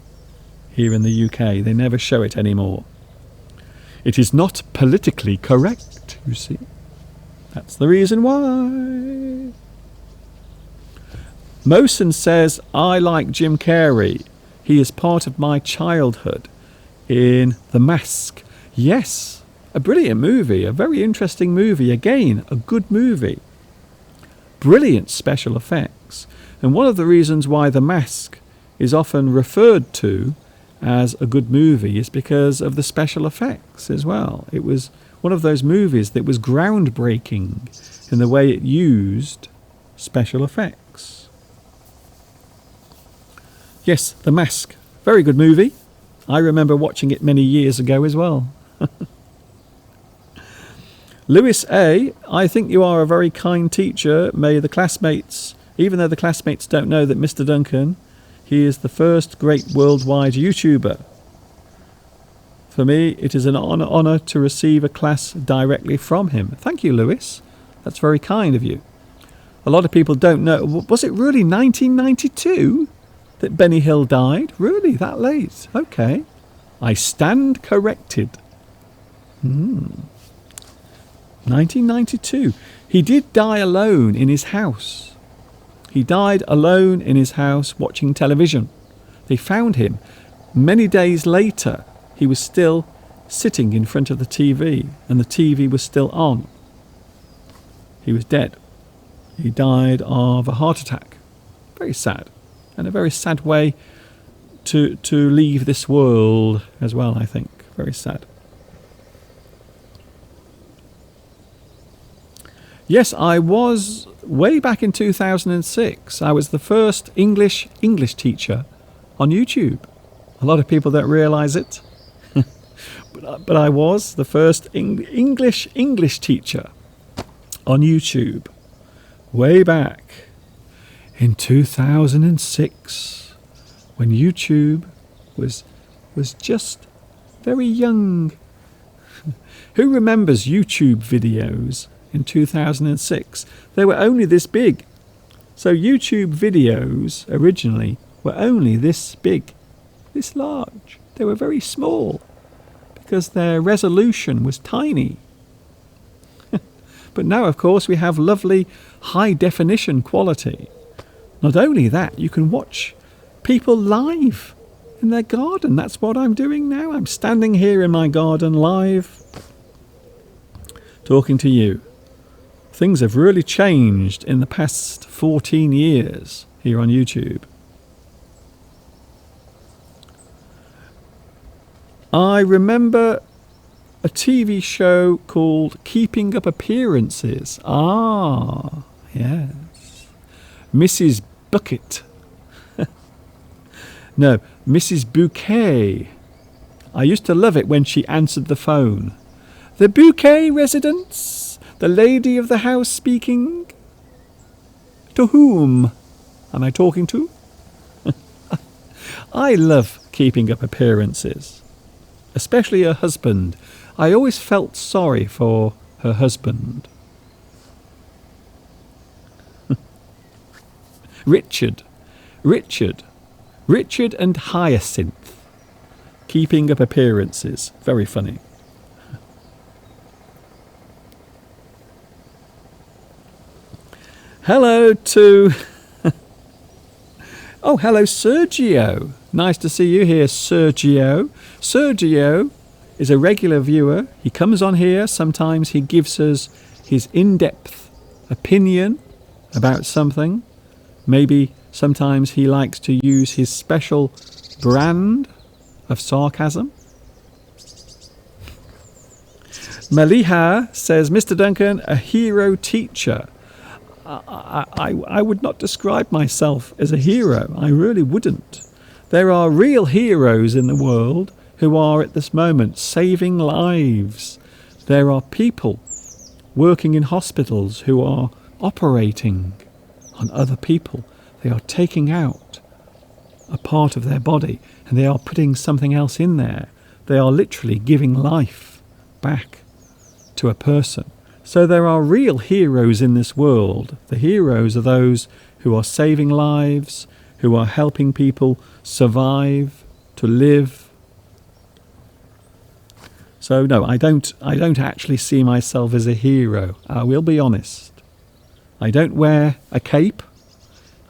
here in the UK. They never show it anymore. It is not politically correct, you see. That's the reason why. Mosen says, I like Jim Carrey. He is part of my childhood in The Mask. Yes. A brilliant movie, a very interesting movie. Again, a good movie. Brilliant special effects. And one of the reasons why The Mask is often referred to as a good movie is because of the special effects as well. It was one of those movies that was groundbreaking in the way it used special effects. Yes, The Mask. Very good movie. I remember watching it many years ago as well. Lewis A., I think you are a very kind teacher. May the classmates, even though the classmates don't know that Mr. Duncan, he is the first great worldwide YouTuber. For me, it is an honour to receive a class directly from him. Thank you, Lewis. That's very kind of you. A lot of people don't know. Was it really 1992 that Benny Hill died? Really, that late? Okay. I stand corrected. 1992. He did die alone in his house. He died alone in his house watching television. They found him. Many days later, he was still sitting in front of the TV, and the TV was still on. He was dead. He died of a heart attack. Very sad. And a very sad way to leave this world as well, I think. Very sad. Yes, I was way back in 2006. I was the first English teacher on YouTube. A lot of people don't realise it, but I was the first English teacher on YouTube way back in 2006 when YouTube was just very young. Who remembers YouTube videos? In 2006, they were only this big. So YouTube videos originally were only this big, this large. They were very small because their resolution was tiny. But now, of course, we have lovely high definition quality. Not only that, you can watch people live in their garden. That's what I'm doing now. I'm standing here in my garden live, talking to you. Things have really changed in the past 14 years here on YouTube. I remember a TV show called Keeping Up Appearances. Ah, yes. Mrs. Bucket. No, Mrs. Bouquet. I used to love it when she answered the phone. The Bouquet residence? The lady of the house speaking? To whom am I talking to? I love Keeping Up Appearances, especially her husband. I always felt sorry for her husband. Richard and Hyacinth. Keeping Up Appearances. Very funny. Hello to... Oh, hello, Sergio. Nice to see you here, Sergio. Sergio is a regular viewer. He comes on here. Sometimes he gives us his in-depth opinion about something. Maybe sometimes he likes to use his special brand of sarcasm. Maliha says, Mr. Duncan, a hero teacher. I would not describe myself as a hero. I really wouldn't. There are real heroes in the world who are at this moment saving lives. There are people working in hospitals who are operating on other people. They are taking out a part of their body and they are putting something else in there. They are literally giving life back to a person. So there are real heroes in this world. The heroes are those who are saving lives, who are helping people survive, to live. So no, I don't actually see myself as a hero. I will be honest. I don't wear a cape.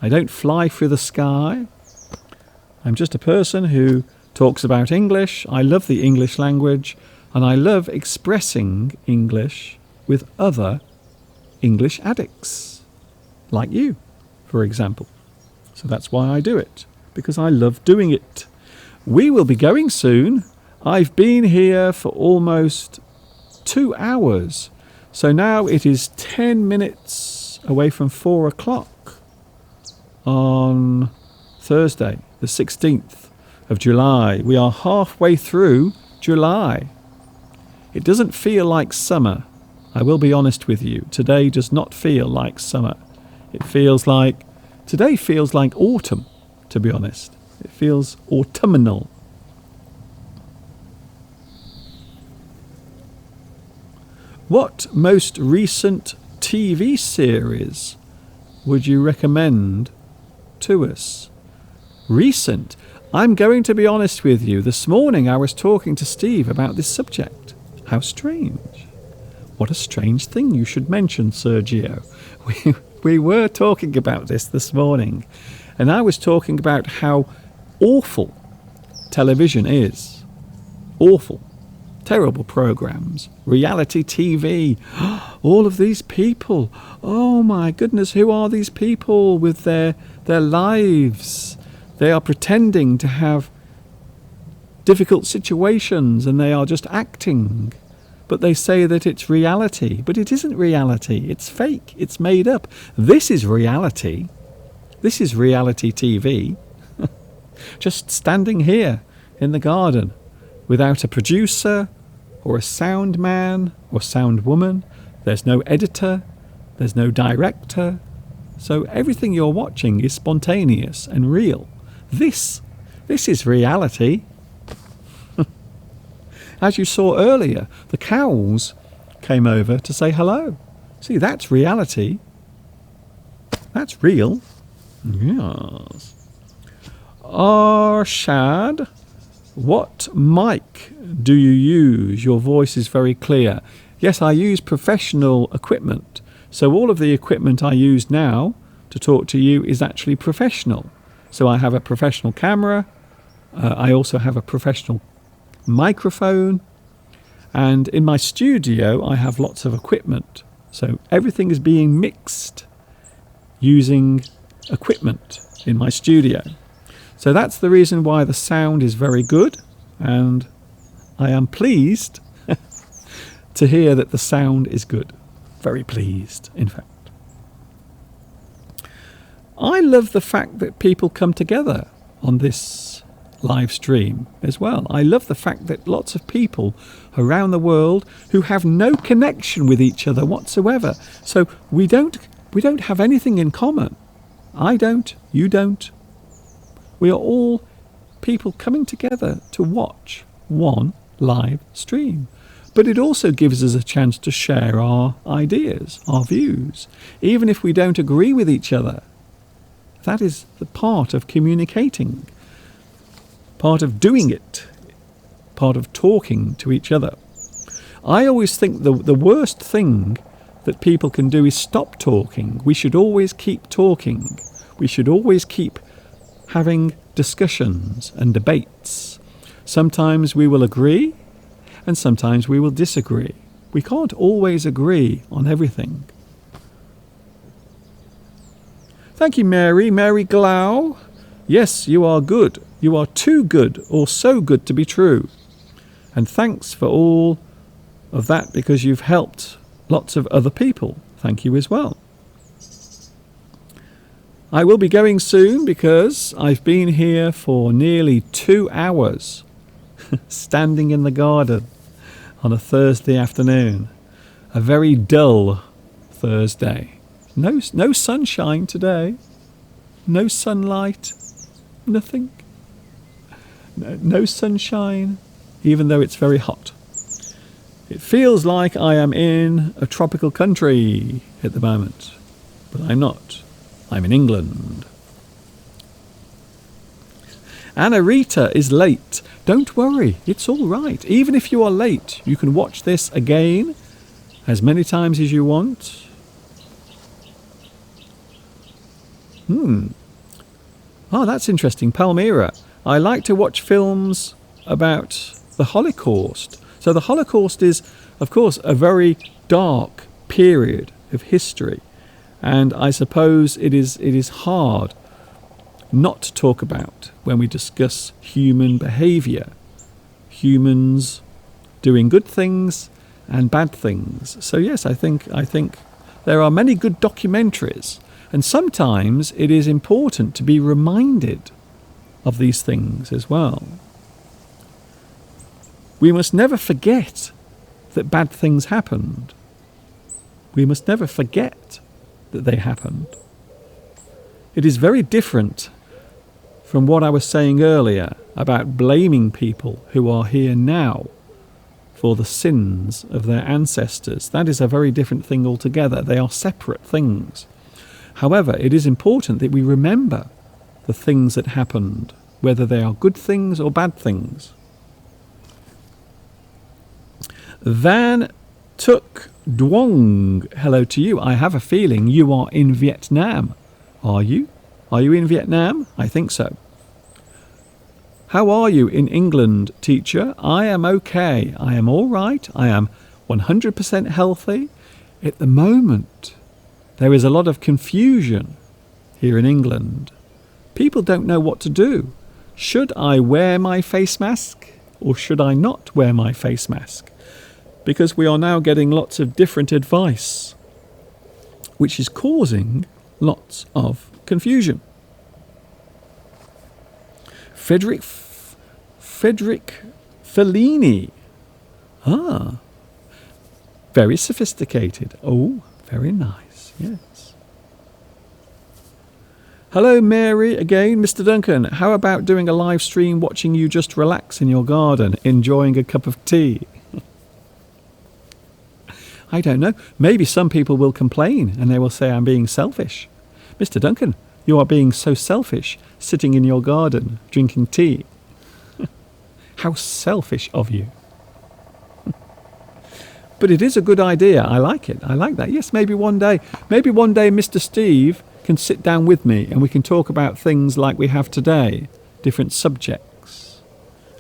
I don't fly through the sky. I'm just a person who talks about English. I love the English language, and I love expressing English with other English addicts, like you, for example. So that's why I do it, because I love doing it. We will be going soon. I've been here for almost 2 hours. So now it is 10 minutes away from 4 o'clock on Thursday, the 16th of July. We are halfway through July. It doesn't feel like summer. I will be honest with you. Today does not feel like summer. Today feels like autumn, to be honest. It feels autumnal. What most recent TV series would you recommend to us? Recent? I'm going to be honest with you. This morning I was talking to Steve about this subject. How strange. What a strange thing you should mention, Sergio. We were talking about this morning, and I was talking about how awful television is. Awful. Terrible programs, reality TV, all of these people. Oh my goodness, who are these people with their lives? They are pretending to have difficult situations and they are just acting. But they say that it's reality. But it isn't reality. It's fake. It's made up. This is reality. This is reality TV. Just standing here in the garden, without a producer or a sound man or sound woman. There's no editor, there's no director. So everything you're watching is spontaneous and real. This is reality. As you saw earlier, the cows came over to say hello. See, that's reality. That's real. Yes. Arshad, what mic do you use? Your voice is very clear. Yes, I use professional equipment. So all of the equipment I use now to talk to you is actually professional. So I have a professional camera. I also have a professional microphone. And in my studio, I have lots of equipment. So everything is being mixed using equipment in my studio. So that's the reason why the sound is very good, and I am pleased to hear that the sound is good. Very pleased, in fact. I love the fact that people come together on this live stream as well. I love the fact that lots of people around the world who have no connection with each other whatsoever. So we don't have anything in common. I don't, you don't. We are all people coming together to watch one live stream. But it also gives us a chance to share our ideas, our views, even if we don't agree with each other. That is the part of communicating, part of doing it, part of talking to each other. I always think the worst thing that people can do is stop talking. We should always keep talking. We should always keep having discussions and debates. Sometimes we will agree and sometimes we will disagree. We can't always agree on everything. Thank you, Mary Glau. Yes, you are good. You are too good or so good to be true. And thanks for all of that, because you've helped lots of other people. Thank you as well. I will be going soon because I've been here for nearly 2 hours standing in the garden on a Thursday afternoon. A very dull Thursday. No sunshine today. No sunlight. Nothing. No sunshine, even though it's very hot. It feels like I am in a tropical country at the moment, but I'm not. I'm in England. Anna Rita is late. Don't worry, it's all right. Even if you are late, you can watch this again as many times as you want. Oh, that's interesting. Palmyra. I like to watch films about the Holocaust. So the Holocaust is, of course, a very dark period of history. And I suppose it is hard not to talk about when we discuss human behaviour. Humans doing good things and bad things. So yes, I think there are many good documentaries. And sometimes it is important to be reminded of these things as well. We must never forget that bad things happened. We must never forget that they happened. It is very different from what I was saying earlier about blaming people who are here now for the sins of their ancestors. That is a very different thing altogether. They are separate things. However, it is important that we remember the things that happened, whether they are good things or bad things. Van Tuk Duong, hello to you. I have a feeling you are in Vietnam. Are you? Are you in Vietnam? I think so. How are you in England, teacher? I am okay. I am all right. I am 100% healthy. At the moment, there is a lot of confusion here in England. People don't know what to do. Should I wear my face mask or should I not wear my face mask? Because we are now getting lots of different advice, which is causing lots of confusion. Frederick Fellini. Ah, very sophisticated. Oh, very nice. Yes. Hello, Mary, again. Mr. Duncan, how about doing a live stream watching you just relax in your garden, enjoying a cup of tea? I don't know. Maybe some people will complain and they will say I'm being selfish. Mr. Duncan, you are being so selfish, sitting in your garden, drinking tea. How selfish of you. But it is a good idea. I like it. I like that. Yes, maybe one day Mr. Steve can sit down with me and we can talk about things like we have today, different subjects.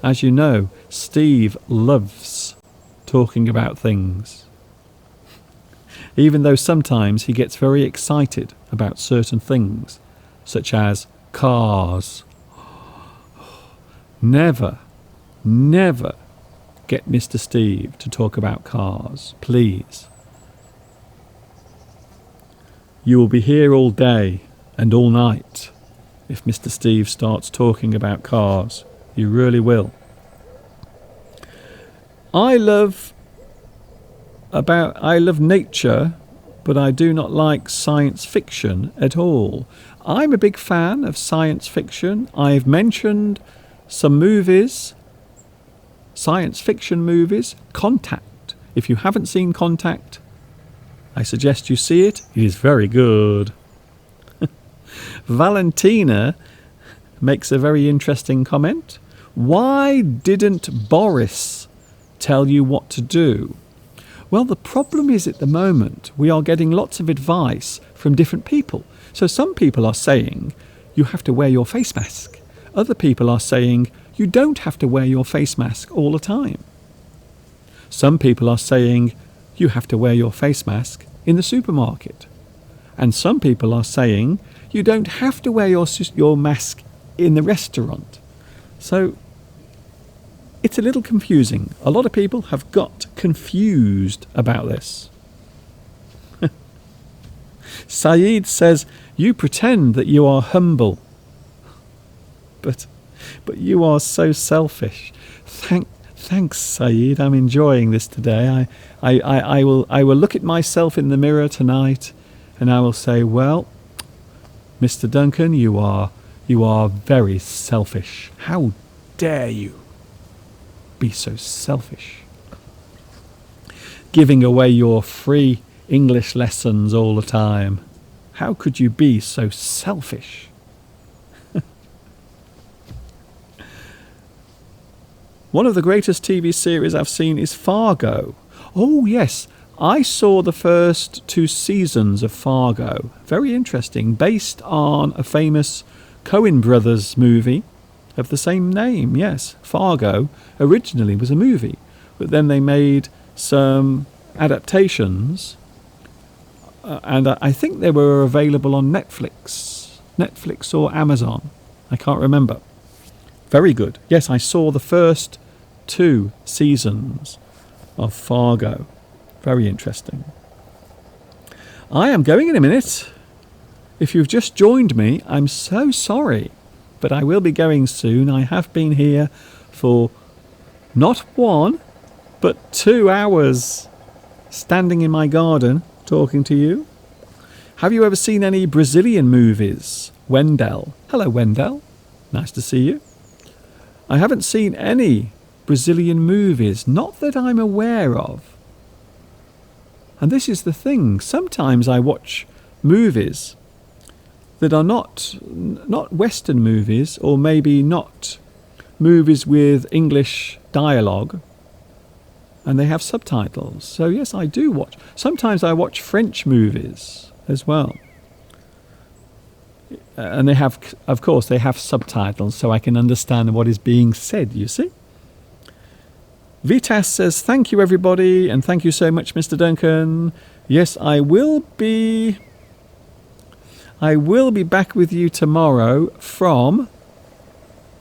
As you know, Steve loves talking about things. Even though sometimes he gets very excited about certain things, such as cars. Never get Mr. Steve to talk about cars, please. You will be here all day and all night if Mr. Steve starts talking about cars. You really will. I love nature, but I do not like science fiction at all. I'm a big fan of science fiction. I've mentioned some movies, science fiction movies. Contact. If you haven't seen Contact, I suggest you see it. It is very good. Valentina makes a very interesting comment. Why didn't Boris tell you what to do? Well, the problem is at the moment we are getting lots of advice from different people. So some people are saying you have to wear your face mask. Other people are saying you don't have to wear your face mask all the time. Some people are saying you have to wear your face mask in the supermarket. And some people are saying you don't have to wear your mask in the restaurant. So it's a little confusing. A lot of people have got confused about this. Saeed says, you pretend that you are humble. But you are so selfish. Thanks, Saeed. I'm enjoying this today. I will look at myself in the mirror tonight and I will say, well, Mr. Duncan, you are You are very selfish. How dare you be so selfish? Giving away your free English lessons all the time. How could you be so selfish? One of the greatest TV series I've seen is Fargo. Oh yes, I saw the first 2 seasons of Fargo. Very interesting, based on a famous Coen Brothers movie of the same name. Yes, Fargo originally was a movie, but then they made some adaptations, and I think they were available on Netflix or Amazon. I can't remember. Very good. Yes, I saw the first 2 seasons of Fargo. Very interesting. I am going in a minute. If you've just joined me, I'm so sorry, but I will be going soon. I have been here for not 1, but 2 hours standing in my garden talking to you. Have you ever seen any Brazilian movies? Wendell. Hello, Wendell. Nice to see you. I haven't seen any Brazilian movies, not that I'm aware of. And this is the thing. Sometimes I watch movies that are not Western movies, or maybe not movies with English dialogue, and they have subtitles. So yes, I do watch. Sometimes I watch French movies as well. And they have, of course, they have subtitles, so I can understand what is being said, you see. Vitas says, thank you, everybody, and thank you so much, Mr. Duncan. Yes, I will be back with you tomorrow from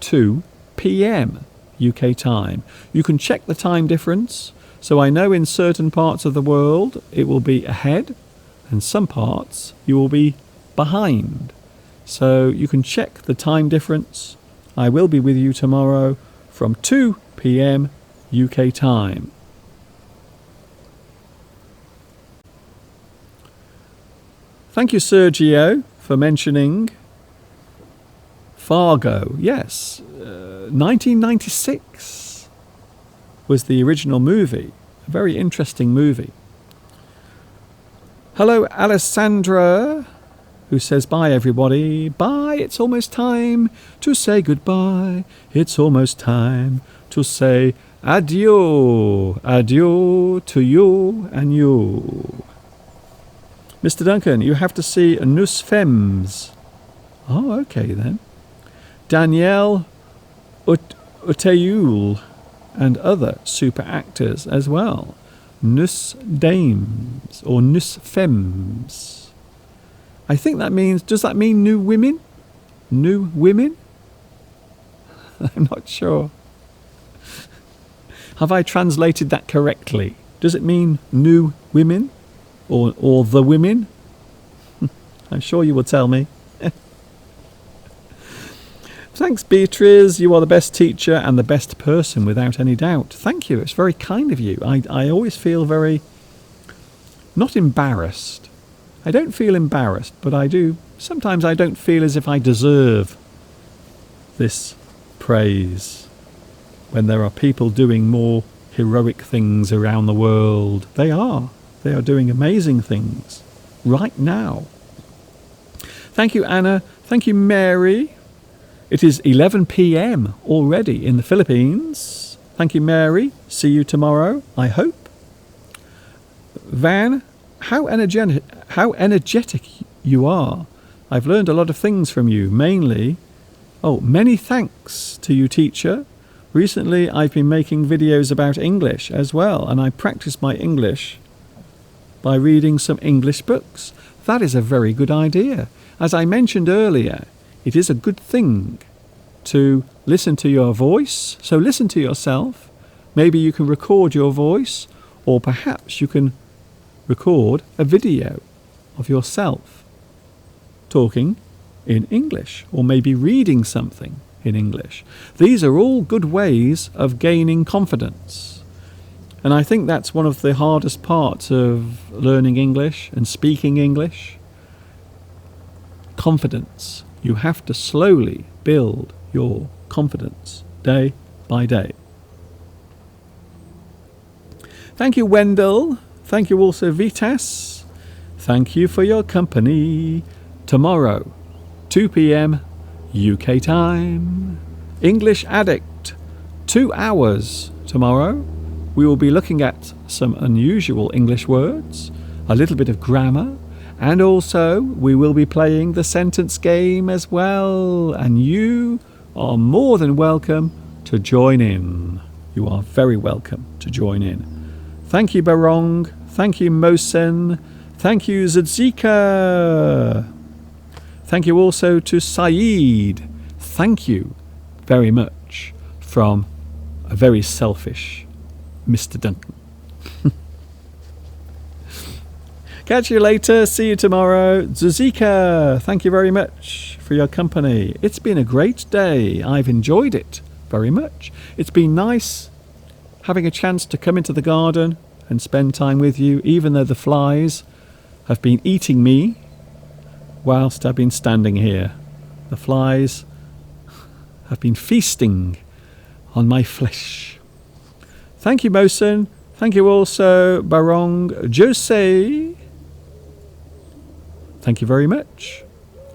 2 p.m. UK time. You can check the time difference, so I know in certain parts of the world it will be ahead, and some parts you will be behind. So you can check the time difference. I will be with you tomorrow from 2 p.m. UK time. Thank you, Sergio, for mentioning Fargo. Yes, 1996 was the original movie. A very interesting movie. Hello, Alessandra, who says bye, everybody. Bye, it's almost time to say goodbye. It's almost time to say adieu. Adieu to you and you. Mr. Duncan, you have to see Nous Femmes. Oh, okay then. Danielle Uteul and other super actors as well. Nous Dames or Nous Femmes. I think that means, does that mean new women? New women? I'm not sure. Have I translated that correctly? Does it mean new women? Or the women? I'm sure you will tell me. Thanks, Beatrice. You are the best teacher and the best person, without any doubt. Thank you. It's very kind of you. I always feel very... not embarrassed. I don't feel embarrassed, but I do. Sometimes I don't feel as if I deserve this praise. When there are people doing more heroic things around the world. They are. They are doing amazing things right now. Thank you, Anna. Thank you, Mary. It is 11 p.m. already in the Philippines. Thank you, Mary. See you tomorrow, I hope. Van, how energetic you are. I've learned a lot of things from you, mainly... Oh, many thanks to you, teacher. Recently, I've been making videos about English as well, and I practice my English by reading some English books. That is a very good idea. As I mentioned earlier, it is a good thing to listen to your voice. So listen to yourself. Maybe you can record your voice, or perhaps you can record a video of yourself talking in English, or maybe reading something in English. These are all good ways of gaining confidence. And I think that's one of the hardest parts of learning English and speaking English. Confidence. You have to slowly build your confidence day by day. Thank you, Wendell. Thank you also, Vitas. Thank you for your company. Tomorrow, 2 p.m. UK time. English Addict, 2 hours tomorrow. We will be looking at some unusual English words, a little bit of grammar, and also we will be playing the sentence game as well. And you are more than welcome to join in. You are very welcome to join in. Thank you, Barong. Thank you, Mosen. Thank you, Zadzika. Thank you also to Saeed. Thank you very much from a very selfish Mr. Duncan. Catch you later. See you tomorrow. Zadzika, thank you very much for your company. It's been a great day. I've enjoyed it very much. It's been nice having a chance to come into the garden and spend time with you, even though the flies have been eating me whilst I've been standing here. The flies have been feasting on my flesh. Thank you, Mosen. Thank you also, Barong Jose. Thank you very much.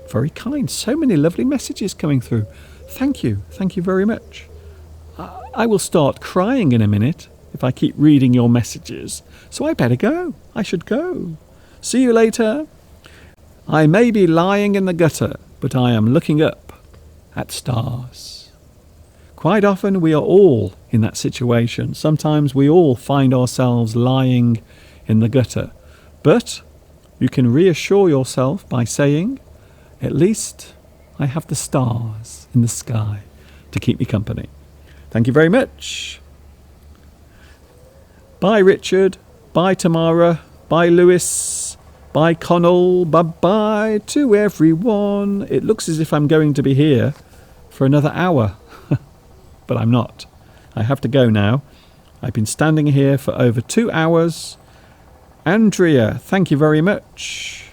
Very kind. So many lovely messages coming through. Thank you. Thank you very much. I will start crying in a minute if I keep reading your messages. So I better go. I should go. See you later. I may be lying in the gutter, but I am looking up at stars. Quite often we are all in that situation. Sometimes we all find ourselves lying in the gutter. But you can reassure yourself by saying, at least I have the stars in the sky to keep me company. Thank you very much. Bye, Richard. Bye, Tamara. Bye, Lewis. Bye, Connell. Bye-bye to everyone. It looks as if I'm going to be here for another hour, but I'm not. I have to go now. I've been standing here for over 2 hours. Andrea, thank you very much.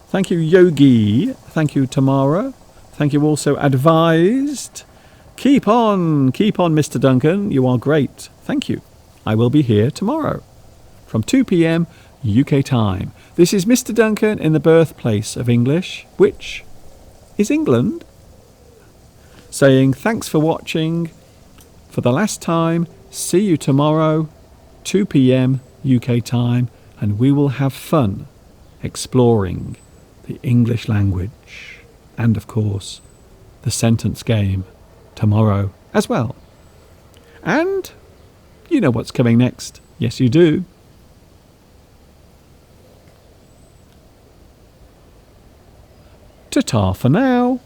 Thank you, Yogi. Thank you, Tamara. Thank you also, Advised. Keep on, Mr. Duncan. You are great. Thank you. I will be here tomorrow from 2 p.m. UK time. This is Mr. Duncan in the birthplace of English, which is England, saying thanks for watching. For the last time, see you tomorrow, 2 p.m. UK time, and we will have fun exploring the English language and, of course, the sentence game tomorrow as well. And you know what's coming next. Yes, you do. Ta-ta for now.